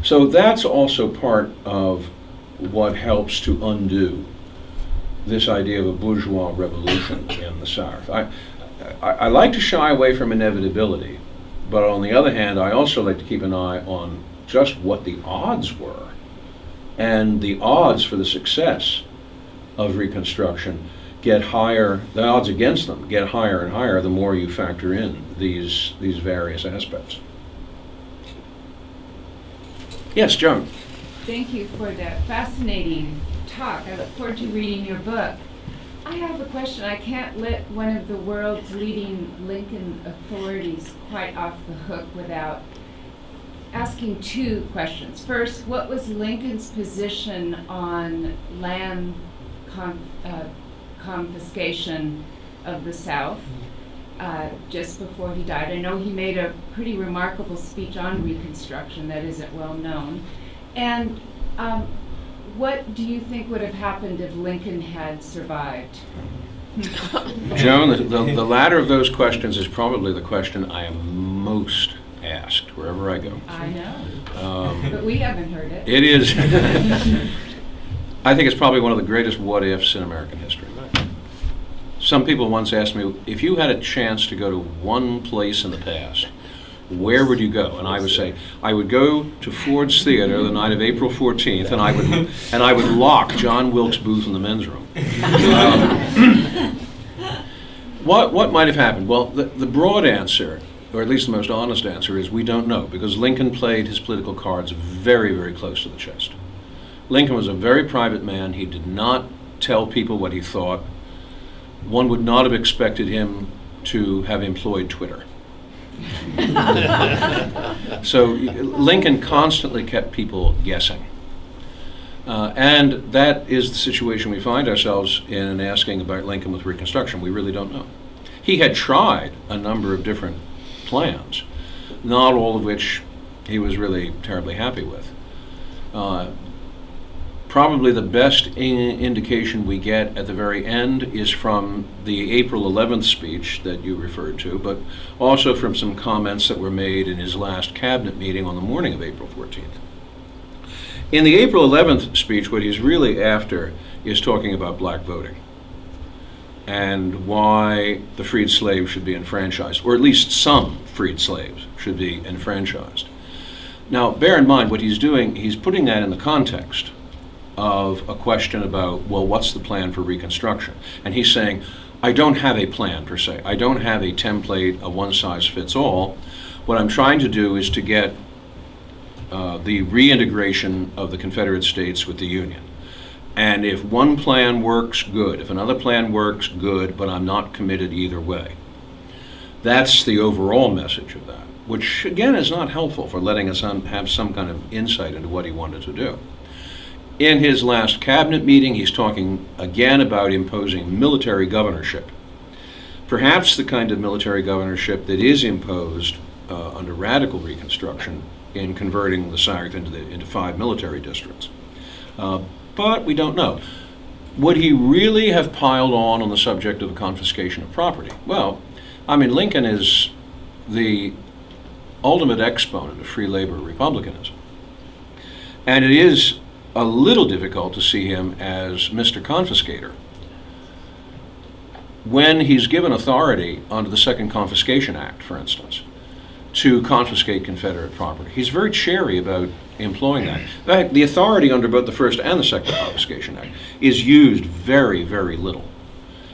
So that's also part of what helps to undo this idea of a bourgeois revolution in the South. I like to shy away from inevitability, but on the other hand, I also like to keep an eye on just what the odds were. And the odds for the success of Reconstruction get higher, the odds against them get higher and higher the more you factor in these various aspects. Yes, Joan. Thank you for that fascinating talk. I look forward to reading your book. I have a question. I can't let one of the world's leading Lincoln authorities quite off the hook without asking two questions. First, what was Lincoln's position on land confiscation of the South just before he died? I know he made a pretty remarkable speech on Reconstruction that isn't well known. And what do you think would have happened if Lincoln had survived? Joan, the latter of those questions is probably the question I am most asked wherever I go. I know, but we haven't heard it. It is. I think it's probably one of the greatest what-ifs in American history. Some people once asked me, if you had a chance to go to one place in the past, where would you go? And I would say, I would go to Ford's Theater the night of April 14th, and I would lock John Wilkes Booth in the men's room. What might have happened? Well, the broad answer, or at least the most honest answer, is we don't know, because Lincoln played his political cards very, very close to the chest. Lincoln was a very private man. He did not tell people what he thought. One would not have expected him to have employed Twitter. So Lincoln constantly kept people guessing. And that is the situation we find ourselves in asking about Lincoln with Reconstruction. We really don't know. He had tried a number of different plans, not all of which he was really terribly happy with. Probably the best indication we get at the very end is from the April 11th speech that you referred to, but also from some comments that were made in his last cabinet meeting on the morning of April 14th. In the April 11th speech, what he's really after is talking about black voting and why the freed slaves should be enfranchised, or at least some freed slaves should be enfranchised. Now, bear in mind what he's doing, he's putting that in the context of a question about, well, what's the plan for Reconstruction? And he's saying, I don't have a plan per se. I don't have a template, a one-size-fits-all. What I'm trying to do is to get the reintegration of the Confederate States with the Union. And if one plan works, good. If another plan works, good, but I'm not committed either way. That's the overall message of that, which again is not helpful for letting us have some kind of insight into what he wanted to do. In his last cabinet meeting, he's talking again about imposing military governorship. Perhaps the kind of military governorship that is imposed under radical Reconstruction in converting the South into 5 military districts. But we don't know. Would he really have piled on the subject of the confiscation of property? Well, I mean, Lincoln is the ultimate exponent of free labor republicanism. And it is a little difficult to see him as Mr. Confiscator. When he's given authority under the Second Confiscation Act, for instance, to confiscate Confederate property, he's very chary about employing that. In fact, the authority under both the First and the Second Confiscation Act is used very, very little.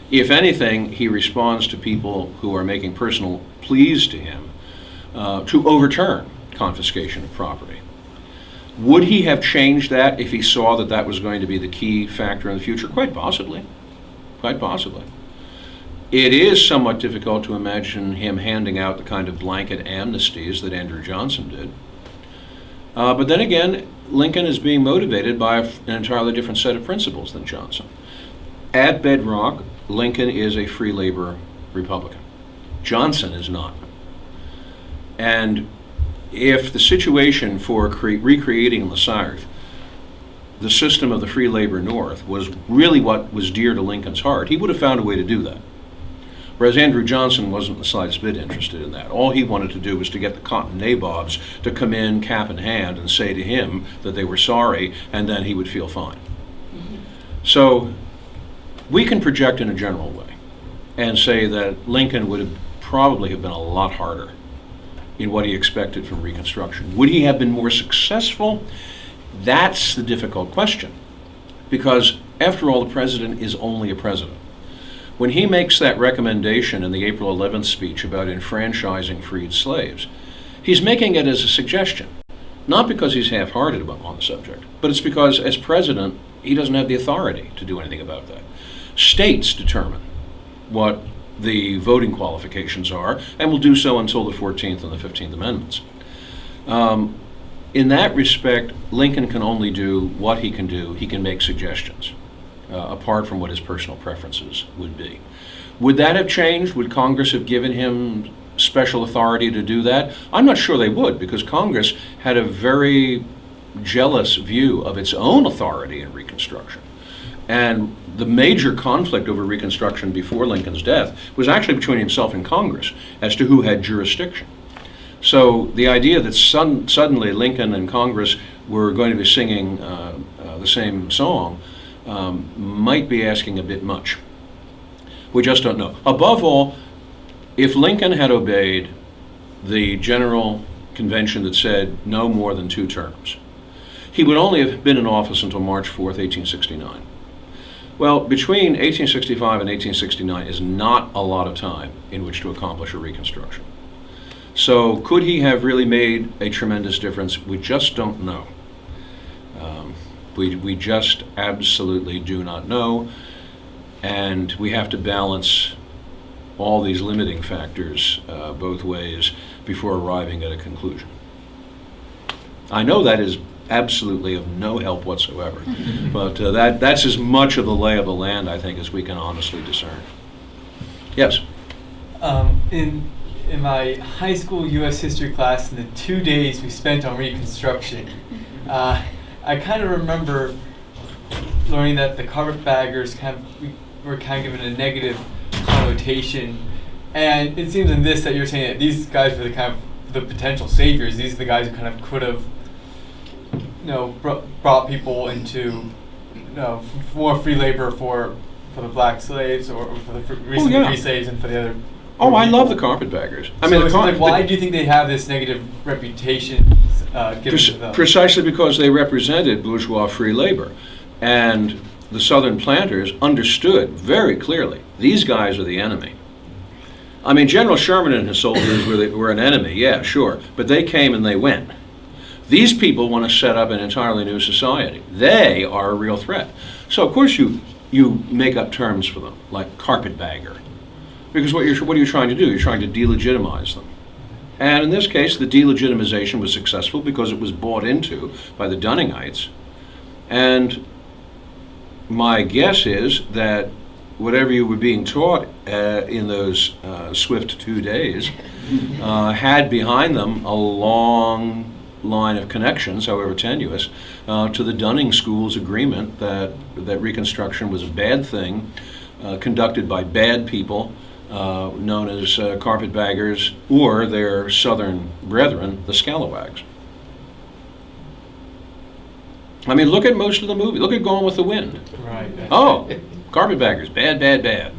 If anything, he responds to people who are making personal pleas to him to overturn confiscation of property. Would he have changed that if he saw that that was going to be the key factor in the future? Quite possibly. Quite possibly. It is somewhat difficult to imagine him handing out the kind of blanket amnesties that Andrew Johnson did. But then again, Lincoln is being motivated by an entirely different set of principles than Johnson. At bedrock, Lincoln is a free labor Republican. Johnson is not. And if the situation for recreating the South the system of the free labor North was really what was dear to Lincoln's heart, he would have found a way to do that. Whereas Andrew Johnson wasn't the slightest bit interested in that. All he wanted to do was to get the cotton nabobs to come in cap in hand and say to him that they were sorry, and then he would feel fine. So we can project in a general way and say that Lincoln would have probably have been a lot harder in what he expected from Reconstruction. Would he have been more successful? That's the difficult question. Because after all, the president is only a president. When he makes that recommendation in the April 11th speech about enfranchising freed slaves, he's making it as a suggestion. Not because he's half-hearted on the subject, but it's because as president, he doesn't have the authority to do anything about that. States determine what the voting qualifications are, and will do so until the 14th and the 15th Amendments. In that respect, Lincoln can only do what he can do. He can make suggestions, apart from what his personal preferences would be. Would that have changed? Would Congress have given him special authority to do that? I'm not sure they would, because Congress had a very jealous view of its own authority in Reconstruction. And the major conflict over Reconstruction before Lincoln's death was actually between himself and Congress as to who had jurisdiction. So the idea that suddenly Lincoln and Congress were going to be singing the same song might be asking a bit much. We just don't know. Above all, if Lincoln had obeyed the General Convention that said no more than 2 terms, he would only have been in office until March 4th, 1869. Well, between 1865 and 1869 is not a lot of time in which to accomplish a Reconstruction. So could he have really made a tremendous difference? We just don't know. We just absolutely do not know, and we have to balance all these limiting factors both ways before arriving at a conclusion. I know that is absolutely of no help whatsoever, but that's as much of the lay of the land, I think, as we can honestly discern. Yes? In my high school U.S. history class, in the 2 days we spent on Reconstruction, I kind of remember learning that the carpetbaggers were kind of given a negative connotation, and it seems in this that you're saying that these guys were the kind of the potential saviors. These are the guys who kind of could have, brought people into, more free labor for the black slaves or for the recently free slaves and for the other. Oh, I love the carpetbaggers. I mean, why do you think they have this negative reputation given to them? Precisely because they represented bourgeois free labor. And the Southern planters understood very clearly, these guys are the enemy. I mean, General Sherman and his soldiers were an enemy, yeah, sure, but they came and they went. These people want to set up an entirely new society. They are a real threat. So, of course, you make up terms for them, like carpetbagger. Because what are you trying to do? You're trying to delegitimize them. And in this case, the delegitimization was successful because it was bought into by the Dunningites. And my guess is that whatever you were being taught in those swift 2 days had behind them a long line of connections, however tenuous, to the Dunning School's agreement that Reconstruction was a bad thing, conducted by bad people, known as carpetbaggers, or their southern brethren, the scalawags. I mean, look at most of the movie. Look at Gone with the Wind. Right. Oh, carpetbaggers, bad, bad, bad.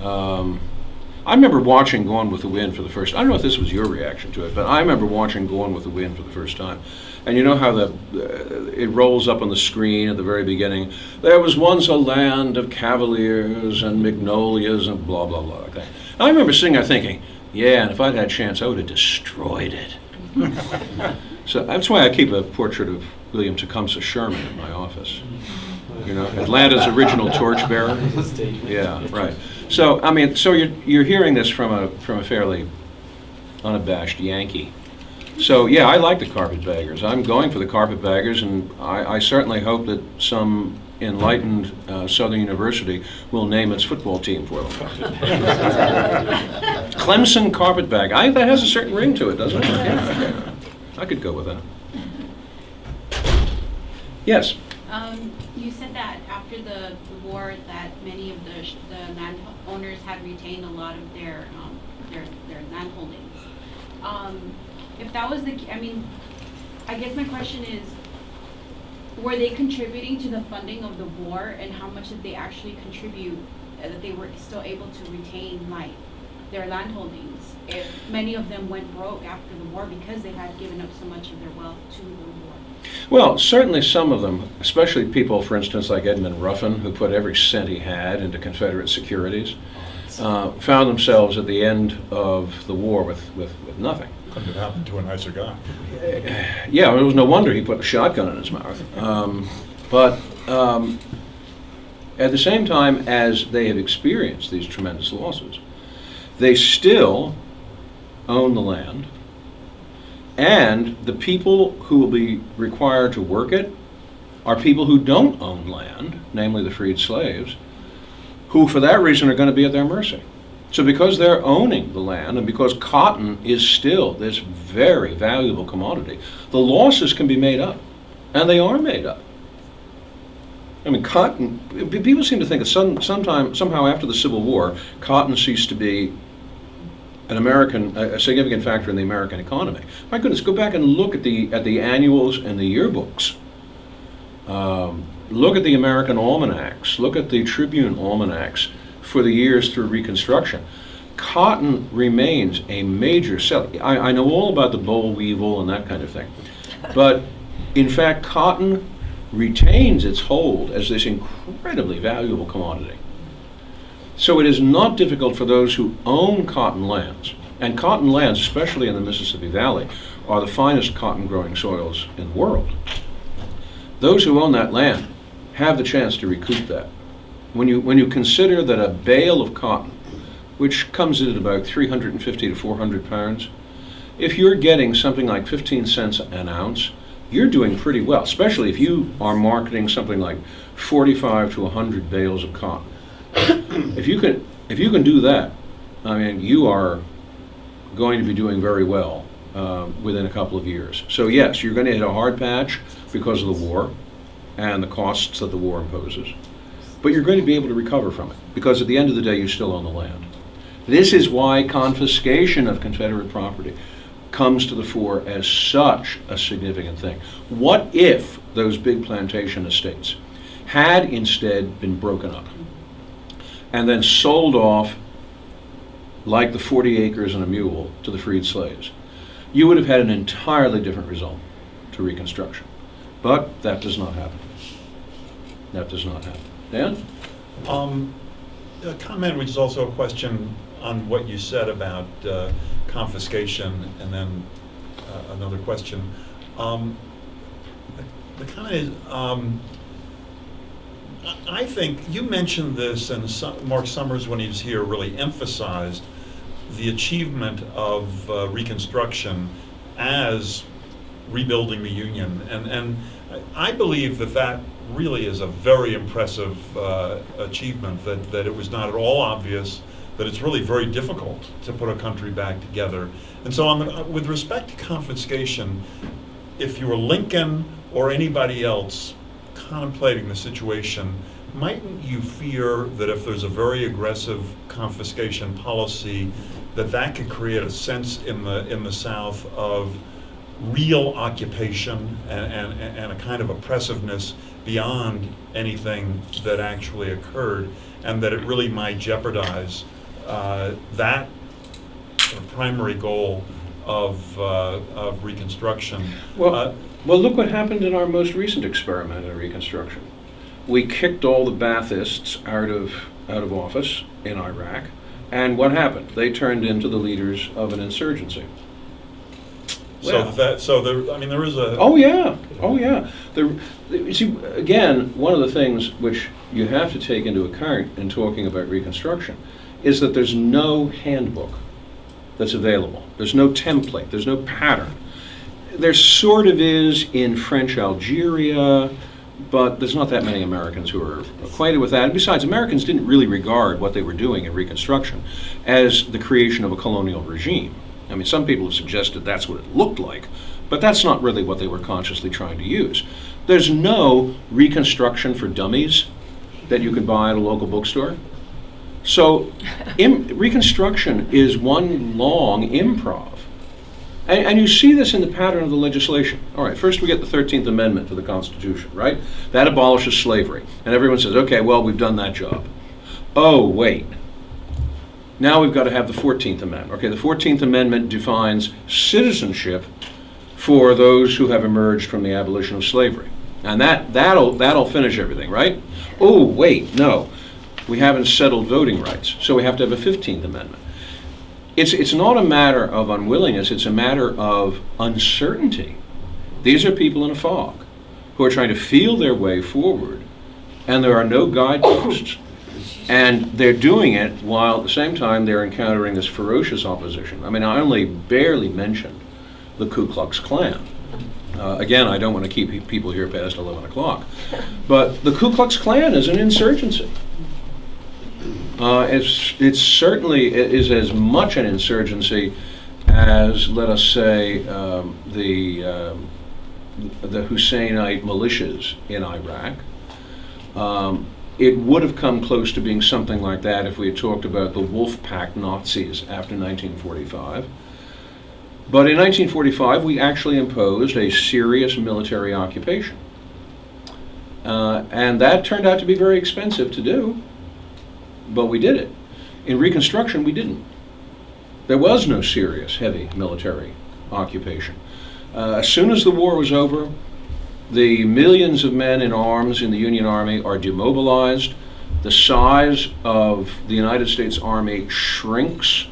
I remember watching Gone with the Wind for the first time. I don't know if this was your reaction to it, but I remember watching Gone with the Wind for the first time. And you know how it rolls up on the screen at the very beginning, there was once a land of cavaliers and magnolias and blah, blah, blah. Okay. I remember sitting there thinking, yeah, and if I'd had a chance, I would have destroyed it. So that's why I keep a portrait of William Tecumseh Sherman in my office. You know, Atlanta's original torchbearer. Yeah, right. So I mean, so you're hearing this from a fairly unabashed Yankee. So yeah, I like the carpetbaggers. I'm going for the carpetbaggers, and I certainly hope that some enlightened Southern University will name its football team for them. Clemson Carpetbag. That has a certain ring to it, doesn't it? Yeah, I could go with that. Yes. You said that after the war, that many of the landowners had retained a lot of their land holdings. If that was I guess my question is, were they contributing to the funding of the war, and how much did they actually contribute that they were still able to retain their land holdings if many of them went broke after the war because they had given up so much of their wealth to the war? Well, certainly some of them, especially people, for instance, like Edmund Ruffin, who put every cent he had into Confederate securities, found themselves at the end of the war with nothing. Couldn't have happened to a nicer guy. Yeah, it was no wonder he put a shotgun in his mouth. But at the same time as they have experienced these tremendous losses, they still own the land, and the people who will be required to work it are people who don't own land, namely the freed slaves, who for that reason are going to be at their mercy. So because they're owning the land, and because cotton is still this very valuable commodity, the losses can be made up, and they are made up. I mean, cotton, people seem to think that somehow after the Civil War, cotton ceased to be a significant factor in the American economy. My goodness, go back and look at the annuals and the yearbooks. Look at the American almanacs. Look at the Tribune almanacs for the years through Reconstruction. Cotton remains a major seller. I know all about the boll weevil and that kind of thing, but in fact, cotton retains its hold as this incredibly valuable commodity. So it is not difficult for those who own cotton lands, and cotton lands, especially in the Mississippi Valley, are the finest cotton growing soils in the world. Those who own that land have the chance to recoup that. When you consider that a bale of cotton, which comes in at about 350 to 400 pounds, if you're getting something like 15 cents an ounce, you're doing pretty well, especially if you are marketing something like 45 to 100 bales of cotton. If you can do that, I mean, you are going to be doing very well within a couple of years. So yes, you're going to hit a hard patch because of the war and the costs that the war imposes, but you're going to be able to recover from it because at the end of the day, you still own the land. This is why confiscation of Confederate property comes to the fore as such a significant thing. What if those big plantation estates had instead been broken up and then sold off like the 40 acres and a mule to the freed slaves? You would have had an entirely different result to Reconstruction. But that does not happen. That does not happen. Dan? A comment, which is also a question on what you said about confiscation, and then another question. The comment is, I think you mentioned this, and Mark Summers, when he was here, really emphasized the achievement of Reconstruction as rebuilding the Union, and I believe that really is a very impressive achievement, that it was not at all obvious, that it's really very difficult to put a country back together. And so with respect to confiscation, if you were Lincoln or anybody else contemplating the situation, mightn't you fear that if there's a very aggressive confiscation policy, that could create a sense in the South of real occupation and a kind of oppressiveness beyond anything that actually occurred, and that it really might jeopardize that primary goal of Reconstruction? Well, look what happened in our most recent experiment in Reconstruction. We kicked all the Baathists out of office in Iraq, and what happened? They turned into the leaders of an insurgency. There is a... Oh yeah. You see, again, one of the things which you have to take into account in talking about Reconstruction is that there's no handbook that's available. There's no template. There's no pattern. There sort of is in French Algeria, but there's not that many Americans who are acquainted with that. And besides, Americans didn't really regard what they were doing in Reconstruction as the creation of a colonial regime. I mean, some people have suggested that's what it looked like, but that's not really what they were consciously trying to use. There's no Reconstruction for Dummies that you could buy at a local bookstore. So Reconstruction is one long improv. And you see this in the pattern of the legislation. All right, first we get the 13th Amendment to the Constitution, right? That abolishes slavery. And everyone says, okay, well, we've done that job. Oh, wait. Now we've got to have the 14th Amendment. Okay, the 14th Amendment defines citizenship for those who have emerged from the abolition of slavery. And that'll finish everything, right? Oh, wait, no. We haven't settled voting rights, so we have to have a 15th Amendment. It's not a matter of unwillingness, it's a matter of uncertainty. These are people in a fog who are trying to feel their way forward, and there are no guideposts. And they're doing it while at the same time they're encountering this ferocious opposition. I mean, I only barely mentioned the Ku Klux Klan. Again, I don't want to keep people here past 11 o'clock. But the Ku Klux Klan is an insurgency. It certainly is as much an insurgency as, let us say, the Husseinite militias in Iraq. It would have come close to being something like that if we had talked about the Wolf Pack Nazis after 1945. But in 1945, we actually imposed a serious military occupation. And that turned out to be very expensive to do, but we did it. In Reconstruction, we didn't. There was no serious, heavy military occupation. As soon as the war was over, the millions of men in arms in the Union Army are demobilized. The size of the United States Army shrinks,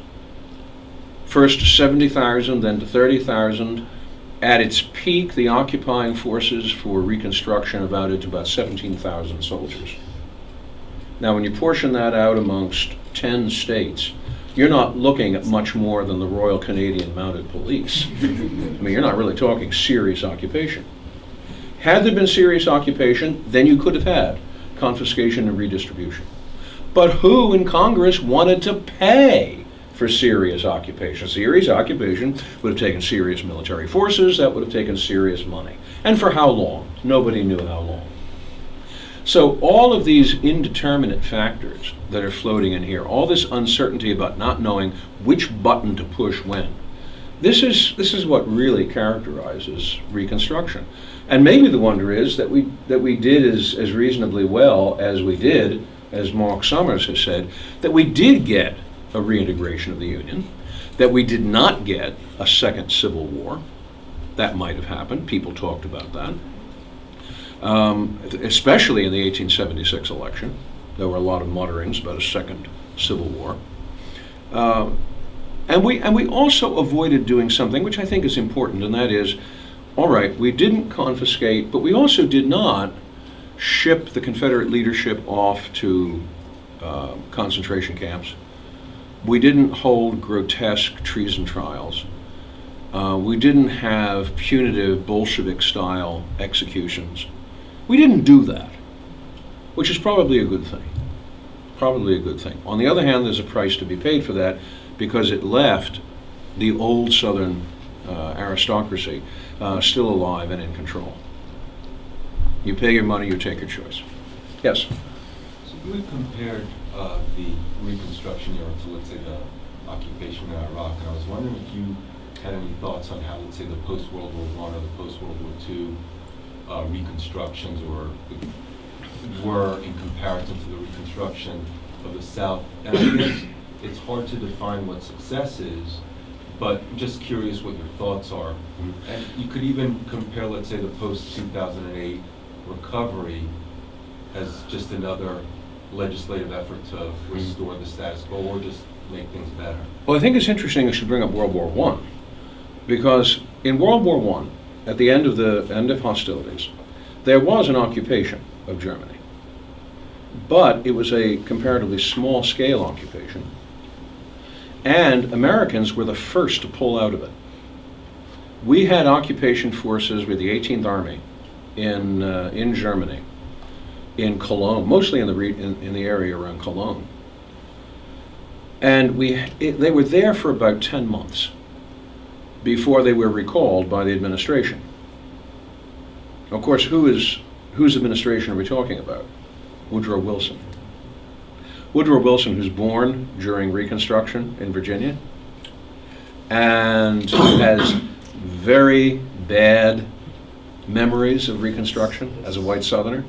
first to 70,000, then to 30,000. At its peak, the occupying forces for Reconstruction amounted to about 17,000 soldiers. Now, when you portion that out amongst 10 states, you're not looking at much more than the Royal Canadian Mounted Police. I mean, you're not really talking serious occupation. Had there been serious occupation, then you could have had confiscation and redistribution. But who in Congress wanted to pay for serious occupation? Serious occupation would have taken serious military forces, that would have taken serious money. And for how long? Nobody knew how long. So all of these indeterminate factors that are floating in here, all this uncertainty about not knowing which button to push when, this is what really characterizes Reconstruction. And maybe the wonder is that we did as reasonably well as we did, as Mark Summers has said, that we did get a reintegration of the Union, that we did not get a second civil war. That might have happened. People talked about that. Especially in the 1876 election. There were a lot of mutterings about a second civil war. And we also avoided doing something which I think is important, and that is, all right, we didn't confiscate, but we also did not ship the Confederate leadership off to concentration camps. We didn't hold grotesque treason trials. We didn't have punitive Bolshevik-style executions. We didn't do that, which is probably a good thing. Probably a good thing. On the other hand, there's a price to be paid for that because it left the old Southern aristocracy still alive and in control. You pay your money, you take your choice. Yes? So you had compared the Reconstruction era to, let's say, the occupation in Iraq, and I was wondering if you had any thoughts on how, let's say, the post-World War I or the post-World War II reconstructions were in comparison to the Reconstruction of the South. And I guess it's hard to define what success is, but I'm just curious what your thoughts are. And you could even compare, let's say, the post-2008 recovery as just another legislative effort to restore the status quo or just make things better. Well, I think it's interesting you should bring up World War I, because in World War I, at the end of hostilities, there was an occupation of Germany, but it was a comparatively small-scale occupation, and Americans were the first to pull out of it. We had occupation forces with the 18th Army in Germany, in Cologne, mostly in the area around Cologne, and they were there for about 10 months. before they were recalled by the administration. Of course, whose administration are we talking about? Woodrow Wilson. Woodrow Wilson, who's born during Reconstruction in Virginia, and has very bad memories of Reconstruction as a white Southerner.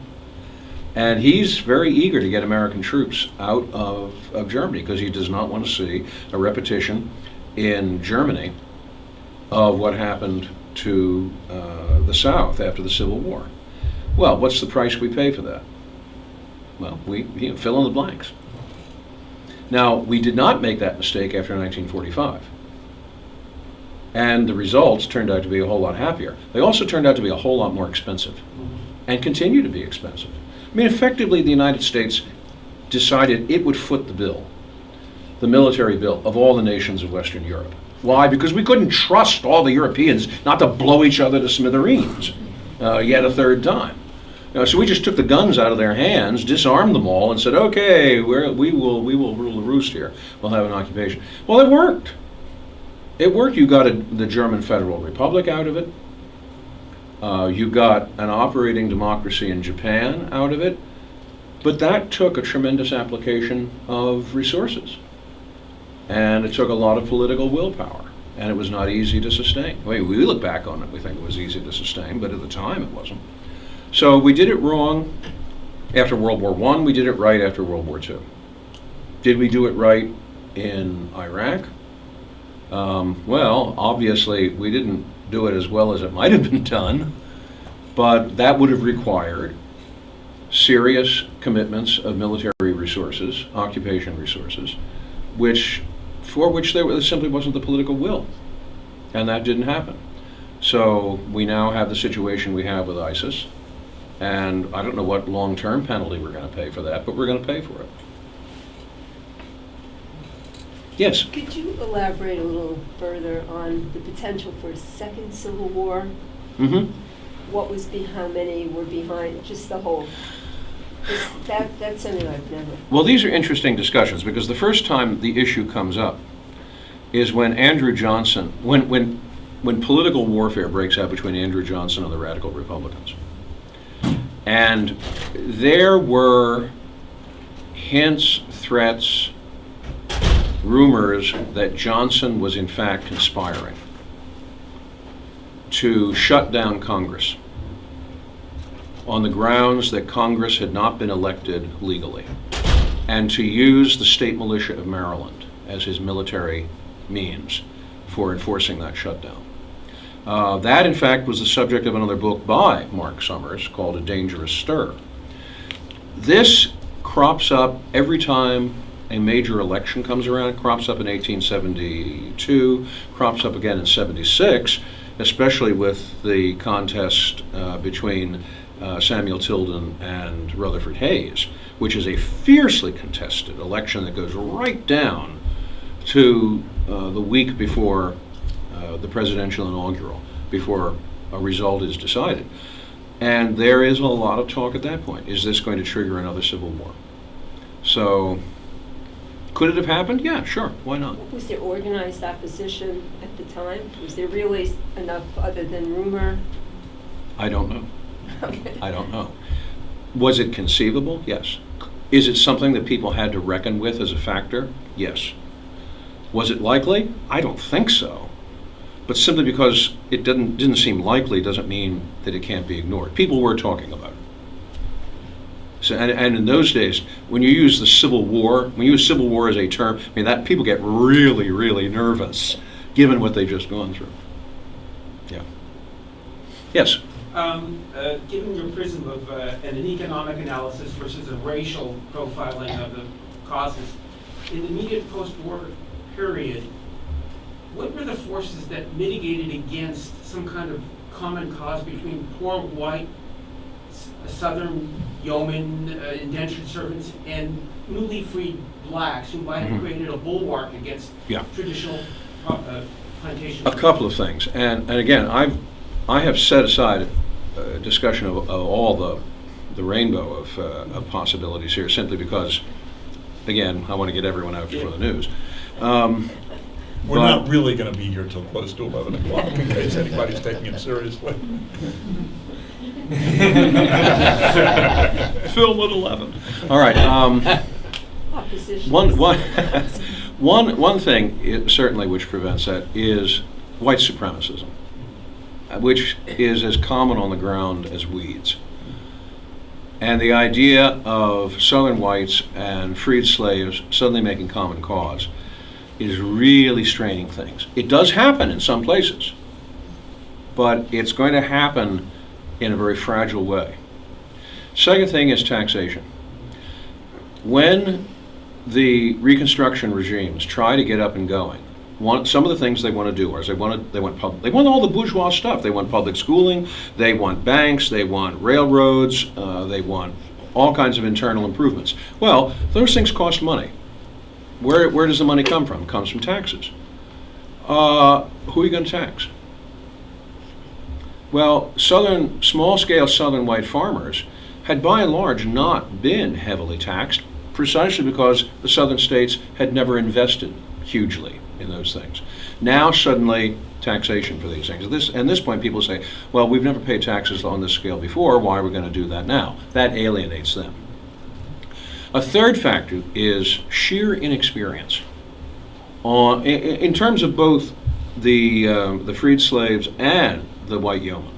And he's very eager to get American troops out of Germany because he does not want to see a repetition in Germany of what happened to the South after the Civil War. Well, what's the price we pay for that? Well, we fill in the blanks. Now, we did not make that mistake after 1945. And the results turned out to be a whole lot happier. They also turned out to be a whole lot more expensive and continue to be expensive. I mean, effectively, the United States decided it would foot the bill, the military bill, of all the nations of Western Europe. Why? Because we couldn't trust all the Europeans not to blow each other to smithereens yet a third time. So we just took the guns out of their hands, disarmed them all, and said, okay, we will rule the roost here. We'll have an occupation. Well, it worked. It worked. You got the German Federal Republic out of it. You got an operating democracy in Japan out of it. But that took a tremendous application of resources. And it took a lot of political willpower. And it was not easy to sustain. I mean, we look back on it, we think it was easy to sustain, but at the time it wasn't. So we did it wrong after World War I. We did it right after World War II. Did we do it right in Iraq? Well, obviously, we didn't do it as well as it might have been done, but that would have required serious commitments of military resources, occupation resources, for which there simply wasn't the political will, and that didn't happen. So we now have the situation we have with ISIS, and I don't know what long-term penalty we're going to pay for that, but we're going to pay for it. Yes? Could you elaborate a little further on the potential for a second Civil War? Mm-hmm. What was how many were behind, just the whole, that's something I've never. Well, these are interesting discussions because the first time the issue comes up is when Andrew Johnson, when political warfare breaks out between Andrew Johnson and the Radical Republicans. And there were hints, threats, rumors that Johnson was in fact conspiring to shut down Congress on the grounds that Congress had not been elected legally, and to use the state militia of Maryland as his military means for enforcing that shutdown. That, in fact, was the subject of another book by Mark Summers called A Dangerous Stir. This crops up every time a major election comes around. It crops up in 1872, crops up again in 76, especially with the contest between Samuel Tilden and Rutherford Hayes, which is a fiercely contested election that goes right down to the week before the presidential inaugural, before a result is decided. And there is a lot of talk at that point. Is this going to trigger another civil war? So, could it have happened? Yeah, sure. Why not? Was there organized opposition at the time? Was there really enough other than rumor? I don't know. Okay. I don't know. Was it conceivable? Yes. Is it something that people had to reckon with as a factor? Yes. Was it likely? I don't think so. But simply because it didn't seem likely doesn't mean that it can't be ignored. People were talking about it. So, and in those days, when you use the Civil War, when you use Civil War as a term, I mean, that people get really, really nervous, given what they've just gone through. Yeah. Yes? Given your prism of an economic analysis versus a racial profiling of the causes, in the immediate post-war period, what were the forces that mitigated against some kind of common cause between poor white Southern yeomen, indentured servants, and newly freed blacks who might have created a bulwark against traditional plantation? A couple of things, and again, I have set aside a discussion of all the rainbow of possibilities here, simply because, again, I want to get everyone out before the news. We're not really going to be here till close to 11 o'clock, in case anybody's taking it seriously. Film at 11. All right. Opposition. One thing, certainly, which prevents that is white supremacism, which is as common on the ground as weeds. And the idea of Southern whites and freed slaves suddenly making common cause is really straining things. It does happen in some places, but it's going to happen in a very fragile way. Second thing is taxation. When the Reconstruction regimes try to get up and going, some of the things they want to do is they want all the bourgeois stuff. They want public schooling, they want banks, they want railroads, they want all kinds of internal improvements. Well, those things cost money. Where does the money come from? It comes from taxes. Who are you going to tax? Well, small-scale Southern white farmers had by and large not been heavily taxed, precisely because the Southern states had never invested hugely in those things. Now suddenly taxation for these things. At this point people say, well, we've never paid taxes on this scale before, why are we going to do that now? That alienates them. A third factor is sheer inexperience. In terms of both the freed slaves and the white yeomen.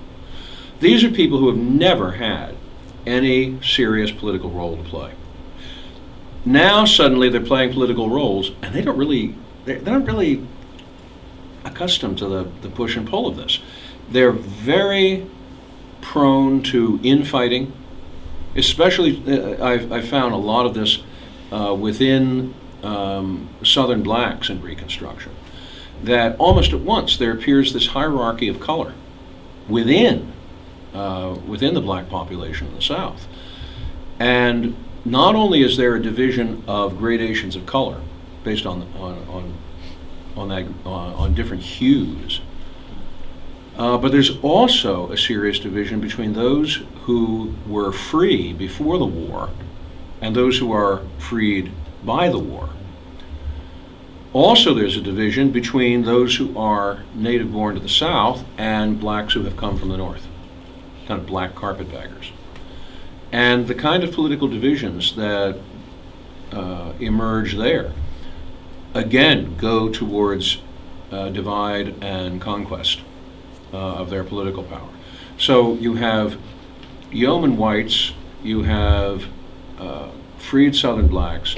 These are people who have never had any serious political role to play. Now suddenly they're playing political roles, and they're not really accustomed to the push and pull of this. They're very prone to infighting, especially I've found a lot of this within Southern blacks in Reconstruction, that almost at once there appears this hierarchy of color within the black population in the South. And not only is there a division of gradations of color based on different hues, but there's also a serious division between those who were free before the war and those who are freed by the war. Also, there's a division between those who are native born to the South and blacks who have come from the North, kind of black carpetbaggers. And the kind of political divisions that emerge there, again, go towards divide and conquest of their political power. So you have yeoman whites, you have freed Southern blacks,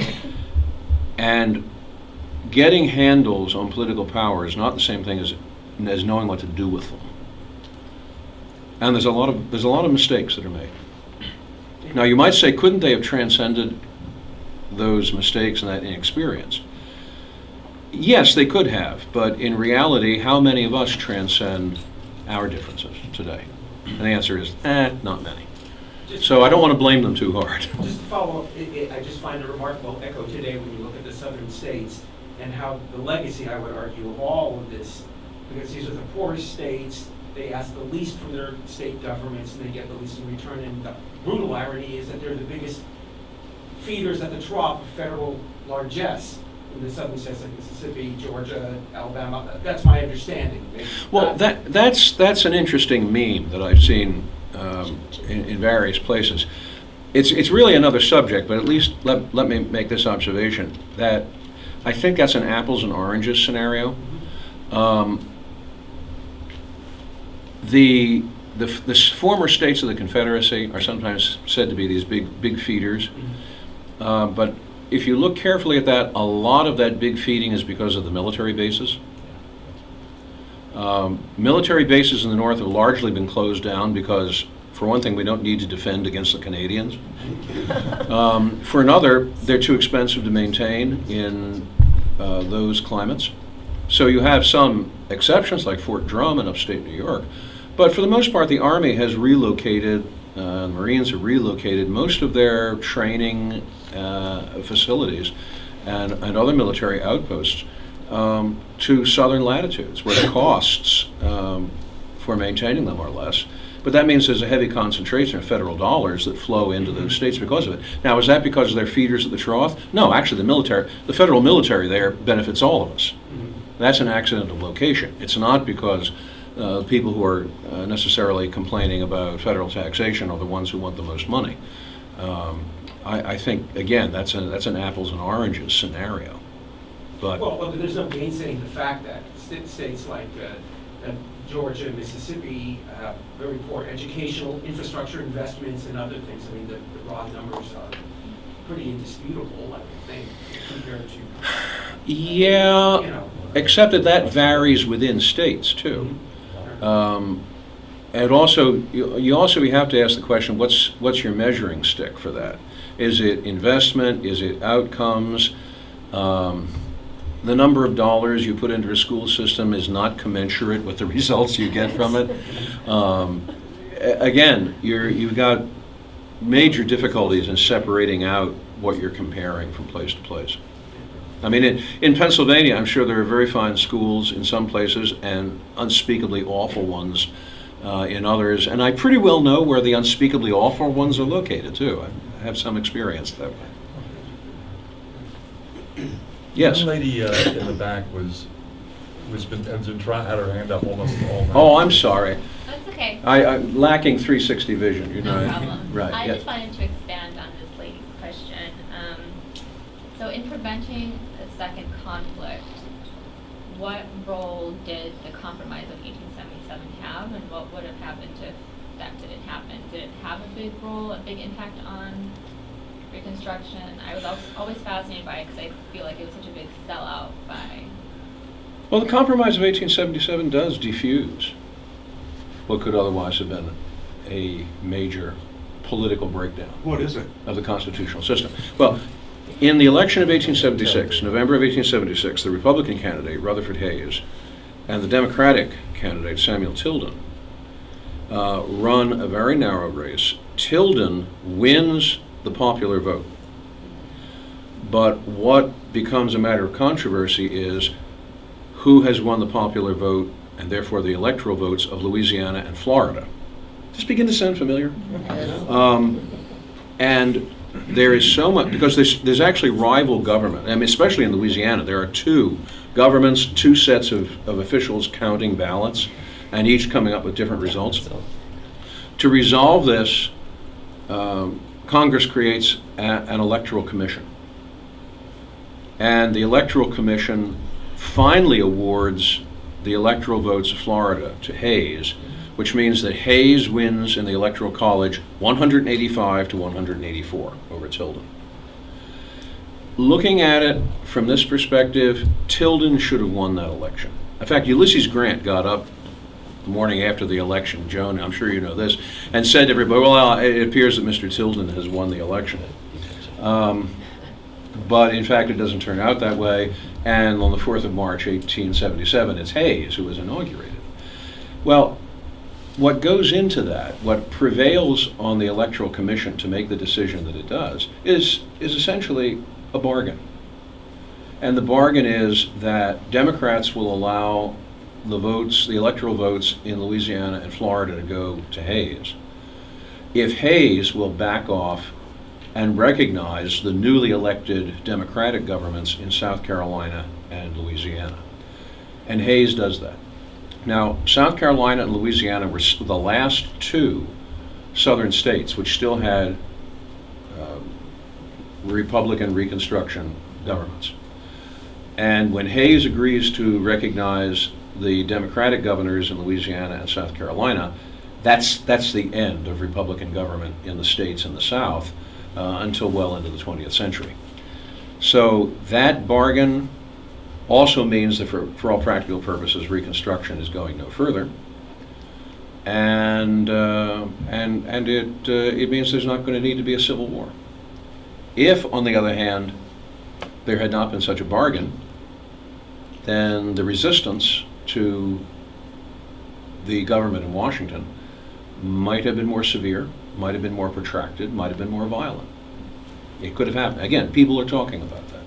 and getting handles on political power is not the same thing as knowing what to do with them. And there's a lot of mistakes that are made. Now you might say, couldn't they have transcended those mistakes and that inexperience? Yes, they could have, but in reality, how many of us transcend our differences today? And the answer is, not many. So I don't want to blame them too hard. Just to follow up, I just find a remarkable echo today when you look at the southern states and how the legacy, I would argue, of all of this, because these are the poorest states, they ask the least from their state governments and they get the least in return. And the brutal irony is that they're the biggest feeders at the trough of federal largesse in the southern states like Mississippi, Georgia, Alabama. That's my understanding. Well, that's an interesting meme that I've seen in various places. It's really another subject, but at least let me make this observation, that I think that's an apples and oranges scenario. The former states of the Confederacy are sometimes said to be these big feeders, but if you look carefully at that, a lot of that big feeding is because of the military bases. Military bases in the North have largely been closed down because, for one thing, we don't need to defend against the Canadians. For another, they're too expensive to maintain in those climates. So you have some exceptions like Fort Drum in upstate New York, but for the most part, the Army has relocated, the Marines have relocated most of their training facilities and other military outposts to southern latitudes, where the costs for maintaining them are less. But that means there's a heavy concentration of federal dollars that flow into those states because of it. Now, is that because they're feeders at the trough? No, actually, the federal military there benefits all of us. That's an accident of location. It's not because people who are necessarily complaining about federal taxation are the ones who want the most money. I think, again, that's an apples and oranges scenario. But Well, there's no gainsaying the fact that states like Georgia and Mississippi have very poor educational infrastructure investments and other things. I mean, the raw numbers are pretty indisputable, I would think, compared to, yeah, you know. except that varies within states too. And also, you also have to ask the question: what's your measuring stick for that? Is it investment? Is it outcomes? The number of dollars you put into a school system is not commensurate with the results you get from it. Again, you've got major difficulties in separating out what you're comparing from place to place. I mean, in Pennsylvania, I'm sure there are very fine schools in some places and unspeakably awful ones in others. And I pretty well know where the unspeakably awful ones are located, too. I have some experience that way. Yes? The lady in the back has been had her hand up almost all night. Oh, I'm sorry. That's okay. I'm lacking 360 vision, you know. No problem. Right, I yes. just wanted to expand on this lady's question. So in preventing a second conflict, what role did the Compromise of 1877 have, and what would have happened if that didn't happen? Did it have a big role, a big impact on Reconstruction? I was always fascinated by it because I feel like it was such a big sellout by... Well, the Compromise of 1877 does diffuse what could otherwise have been a major political breakdown What is it? of the constitutional system. Well, in the election of 1876, November of 1876, the Republican candidate, Rutherford Hayes, and the Democratic candidate, Samuel Tilden, run a very narrow race. Tilden wins the popular vote. But what becomes a matter of controversy is who has won the popular vote and therefore the electoral votes of Louisiana and Florida. Does this begin to sound familiar? And there is so much, because there's actually rival government. I mean, especially in Louisiana, there are two governments, two sets of officials counting ballots, and each coming up with different results. To resolve this, Congress creates an electoral commission. And the electoral commission finally awards the electoral votes of Florida to Hayes, which means that Hayes wins in the Electoral College 185 to 184 over Tilden. Looking at it from this perspective, Tilden should have won that election. In fact, Ulysses Grant got up the morning after the election, Joan, I'm sure you know this, and said to everybody, well, it appears that Mr. Tilden has won the election. But in fact, it doesn't turn out that way, and on the 4th of March, 1877, it's Hayes who was inaugurated. Well, what goes into that, what prevails on the Electoral Commission to make the decision that it does, is essentially a bargain. And the bargain is that Democrats will allow the votes, the electoral votes in Louisiana and Florida to go to Hayes. If Hayes will back off and recognize the newly elected Democratic governments in South Carolina and Louisiana. And Hayes does that. Now, South Carolina and Louisiana were the last two southern states which still had Republican Reconstruction governments. And when Hayes agrees to recognize the Democratic governors in Louisiana and South Carolina, that's the end of Republican government in the states in the South until well into the 20th century. So that bargain also means that for all practical purposes, Reconstruction is going no further, and it means there's not going to need to be a civil war. If, on the other hand, there had not been such a bargain, then the resistance to the government in Washington might have been more severe, might have been more protracted, might have been more violent. It could have happened. Again, people are talking about that.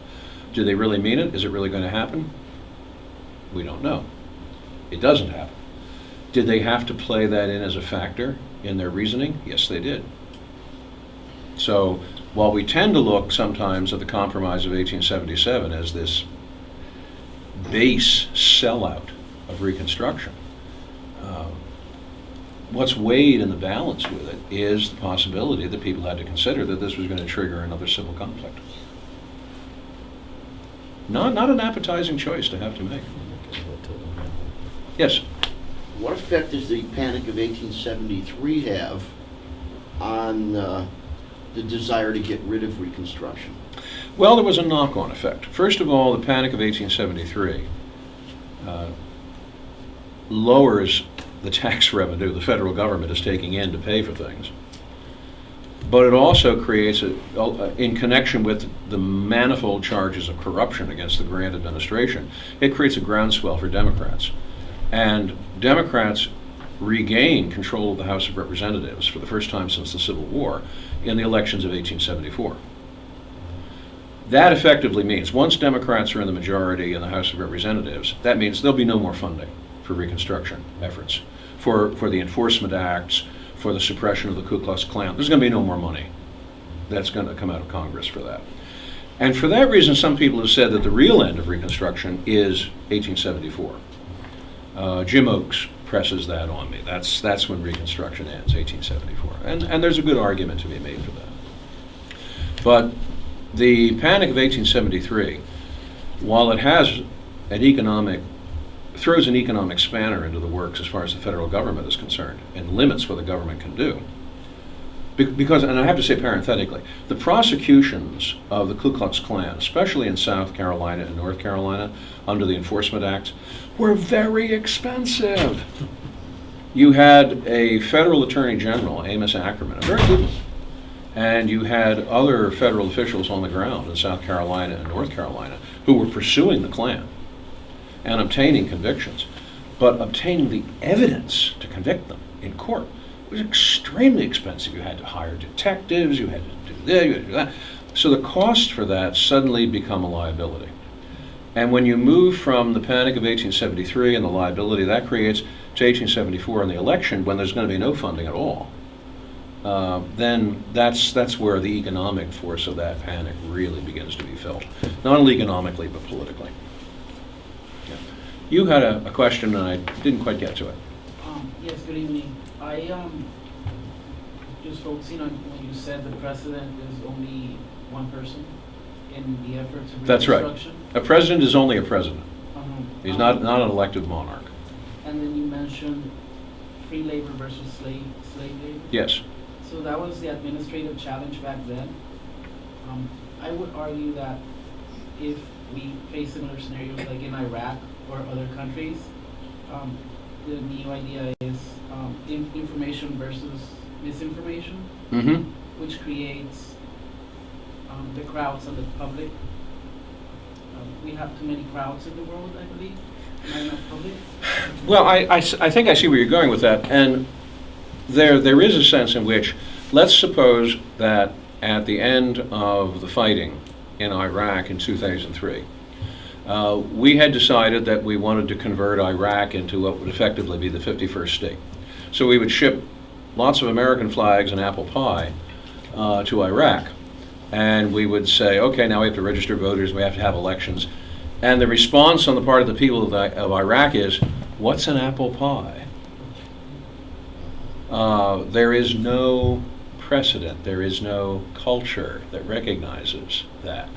Do they really mean it? Is it really going to happen? We don't know. It doesn't happen. Did they have to play that in as a factor in their reasoning? Yes, they did. So while we tend to look sometimes at the Compromise of 1877 as this base sellout of Reconstruction, what's weighed in the balance with it is the possibility that people had to consider that this was going to trigger another civil conflict. Not an appetizing choice to have to make. Yes? What effect does the Panic of 1873 have on the desire to get rid of Reconstruction? Well, there was a knock-on effect. First of all, the Panic of 1873 lowers the tax revenue the federal government is taking in to pay for things. But it also creates, in connection with the manifold charges of corruption against the Grant administration, it creates a groundswell for Democrats. And Democrats regain control of the House of Representatives for the first time since the Civil War in the elections of 1874. That effectively means once Democrats are in the majority in the House of Representatives, that means there'll be no more funding for Reconstruction efforts, for the enforcement acts, for the suppression of the Ku Klux Klan. There's going to be no more money that's going to come out of Congress for that. And for that reason, some people have said that the real end of Reconstruction is 1874. Jim Oakes presses that on me. That's when Reconstruction ends, 1874. And there's a good argument to be made for that. But the Panic of 1873, while it has throws an economic spanner into the works as far as the federal government is concerned and limits what the government can do. Because, and I have to say parenthetically, the prosecutions of the Ku Klux Klan, especially in South Carolina and North Carolina, under the Enforcement Acts, were very expensive. You had a federal attorney general, Amos Ackerman, a very good one, and you had other federal officials on the ground in South Carolina and North Carolina who were pursuing the Klan and obtaining convictions. But obtaining the evidence to convict them in court was extremely expensive. You had to hire detectives, you had to do this, you had to do that. So the costs for that suddenly become a liability. And when you move from the Panic of 1873 and the liability that creates to 1874 and the election, when there's going to be no funding at all, then that's where the economic force of that panic really begins to be felt. Not only economically, but politically. Yeah. You had a question and I didn't quite get to it. Yes, good evening. I just focusing on when you said the president is only one person in the efforts of That's right. Reconstruction. A president is only a president. Uh-huh. He's not an elected monarch. And then you mentioned free labor versus slave labor. Yes. So that was the administrative challenge back then. I would argue that if we face similar scenarios like in Iraq or other countries, the new idea is information versus misinformation, Mm-hmm. which creates the crowds of the public. We have too many crowds in the world, I believe, not enough public. Well, I think I see where you're going with that, and there is a sense in which, let's suppose that at the end of the fighting in Iraq in 2003, we had decided that we wanted to convert Iraq into what would effectively be the 51st state. So we would ship lots of American flags and apple pie to Iraq. And we would say, okay, now we have to register voters, we have to have elections. And the response on the part of the people of Iraq is, what's an apple pie? There is no precedent, there is no culture that recognizes that.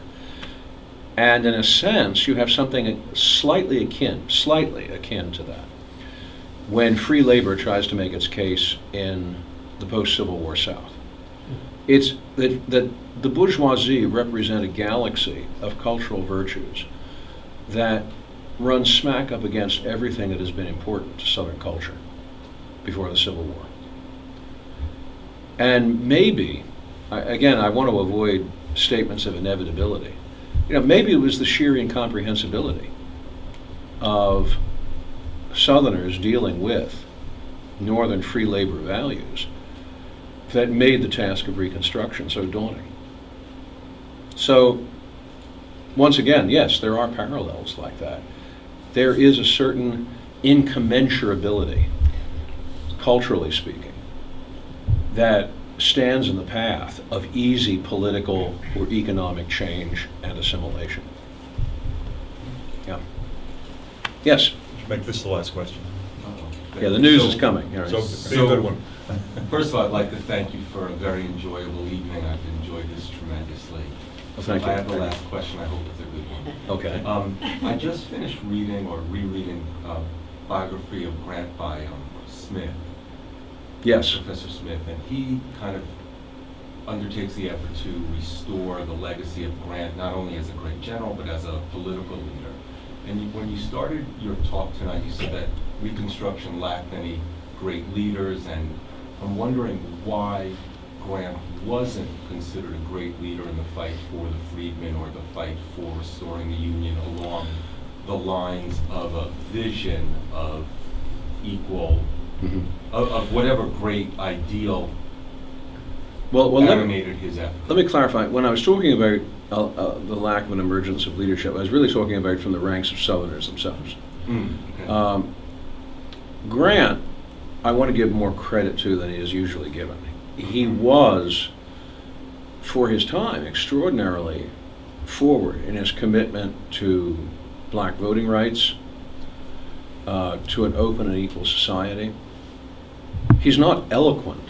And in a sense, you have something slightly akin to that when free labor tries to make its case in the post-Civil War South. It's that the bourgeoisie represent a galaxy of cultural virtues that run smack up against everything that has been important to Southern culture before the Civil War. And maybe, again, I want to avoid statements of inevitability. Maybe it was the sheer incomprehensibility of Southerners dealing with Northern free labor values that made the task of Reconstruction so daunting. So, once again, yes, there are parallels like that. There is a certain incommensurability, culturally speaking, that stands in the path of easy political or economic change and assimilation. Yeah. Yes. Make this the last question. Yeah, the news is coming. All right. So, be a good one. First of all, I'd like to thank you for a very enjoyable evening. I've enjoyed this tremendously. Well, thank If I you. have the last question, I hope it's a good one. Okay. I just finished reading or rereading a biography of Grant by Smith, Yes. Professor Smith, and he kind of undertakes the effort to restore the legacy of Grant, not only as a great general, but as a political leader. And when you started your talk tonight, you said that Reconstruction lacked any great leaders, and I'm wondering why Grant wasn't considered a great leader in the fight for the freedmen or the fight for restoring the Union along the lines of a vision of equal, of whatever great ideal Well, animated his effort. let me clarify. When I was talking about the lack of an emergence of leadership, I was really talking about from the ranks of Southerners themselves. Okay. Grant, I want to give more credit to than he is usually given. He was, for his time, extraordinarily forward in his commitment to black voting rights, to an open and equal society. He's not eloquent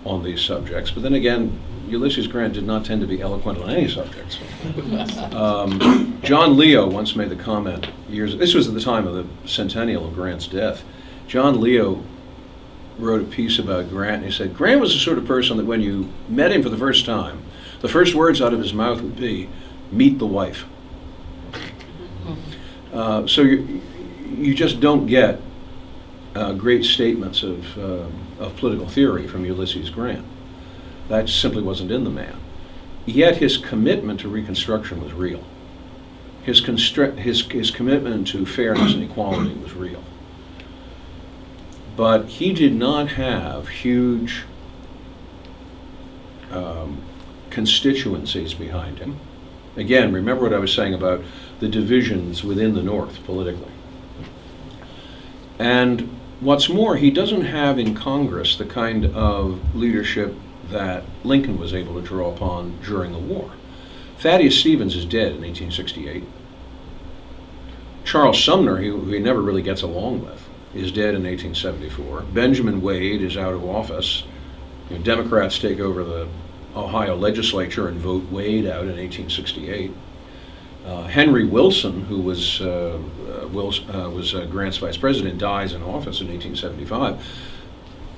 on these subjects, but then again, Ulysses Grant did not tend to be eloquent on any subjects. John Leo once made the comment this was at the time of the centennial of Grant's death. John Leo wrote a piece about Grant, and he said, Grant was the sort of person that when you met him for the first time, the first words out of his mouth would be, meet the wife. So you just don't get great statements of political theory from Ulysses Grant. That simply wasn't in the man. Yet his commitment to Reconstruction was real. His commitment to fairness and equality was real. But he did not have huge constituencies behind him. Again, remember what I was saying about the divisions within the North politically. And what's more, he doesn't have in Congress the kind of leadership that Lincoln was able to draw upon during the war. Thaddeus Stevens is dead in 1868. Charles Sumner, who he never really gets along with, is dead in 1874. Benjamin Wade is out of office. Democrats take over the Ohio legislature and vote Wade out in 1868. Henry Wilson, who was Grant's vice president, dies in office in 1875.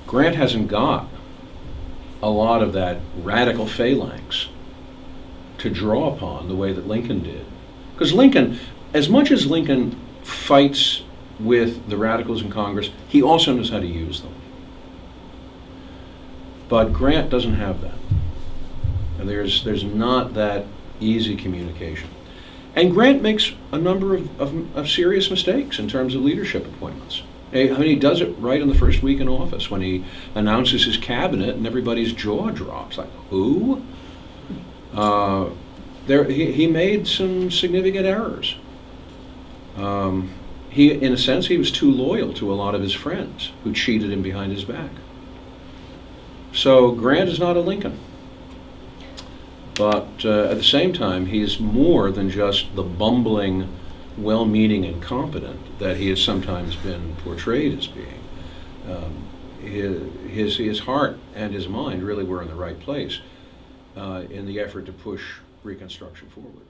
Grant hasn't got a lot of that radical phalanx to draw upon the way that Lincoln did. Because Lincoln, as much as Lincoln fights with the radicals in Congress, he also knows how to use them. But Grant doesn't have that. And there's not that easy communication. And Grant makes a number of serious mistakes in terms of leadership appointments. I mean, he does it right in the first week in office when he announces his cabinet and everybody's jaw drops. Like, who? He made some significant errors. In a sense, he was too loyal to a lot of his friends who cheated him behind his back. So Grant is not a Lincoln. But at the same time, he's more than just the bumbling, well-meaning incompetent that he has sometimes been portrayed as being. His heart and his mind really were in the right place in the effort to push Reconstruction forward.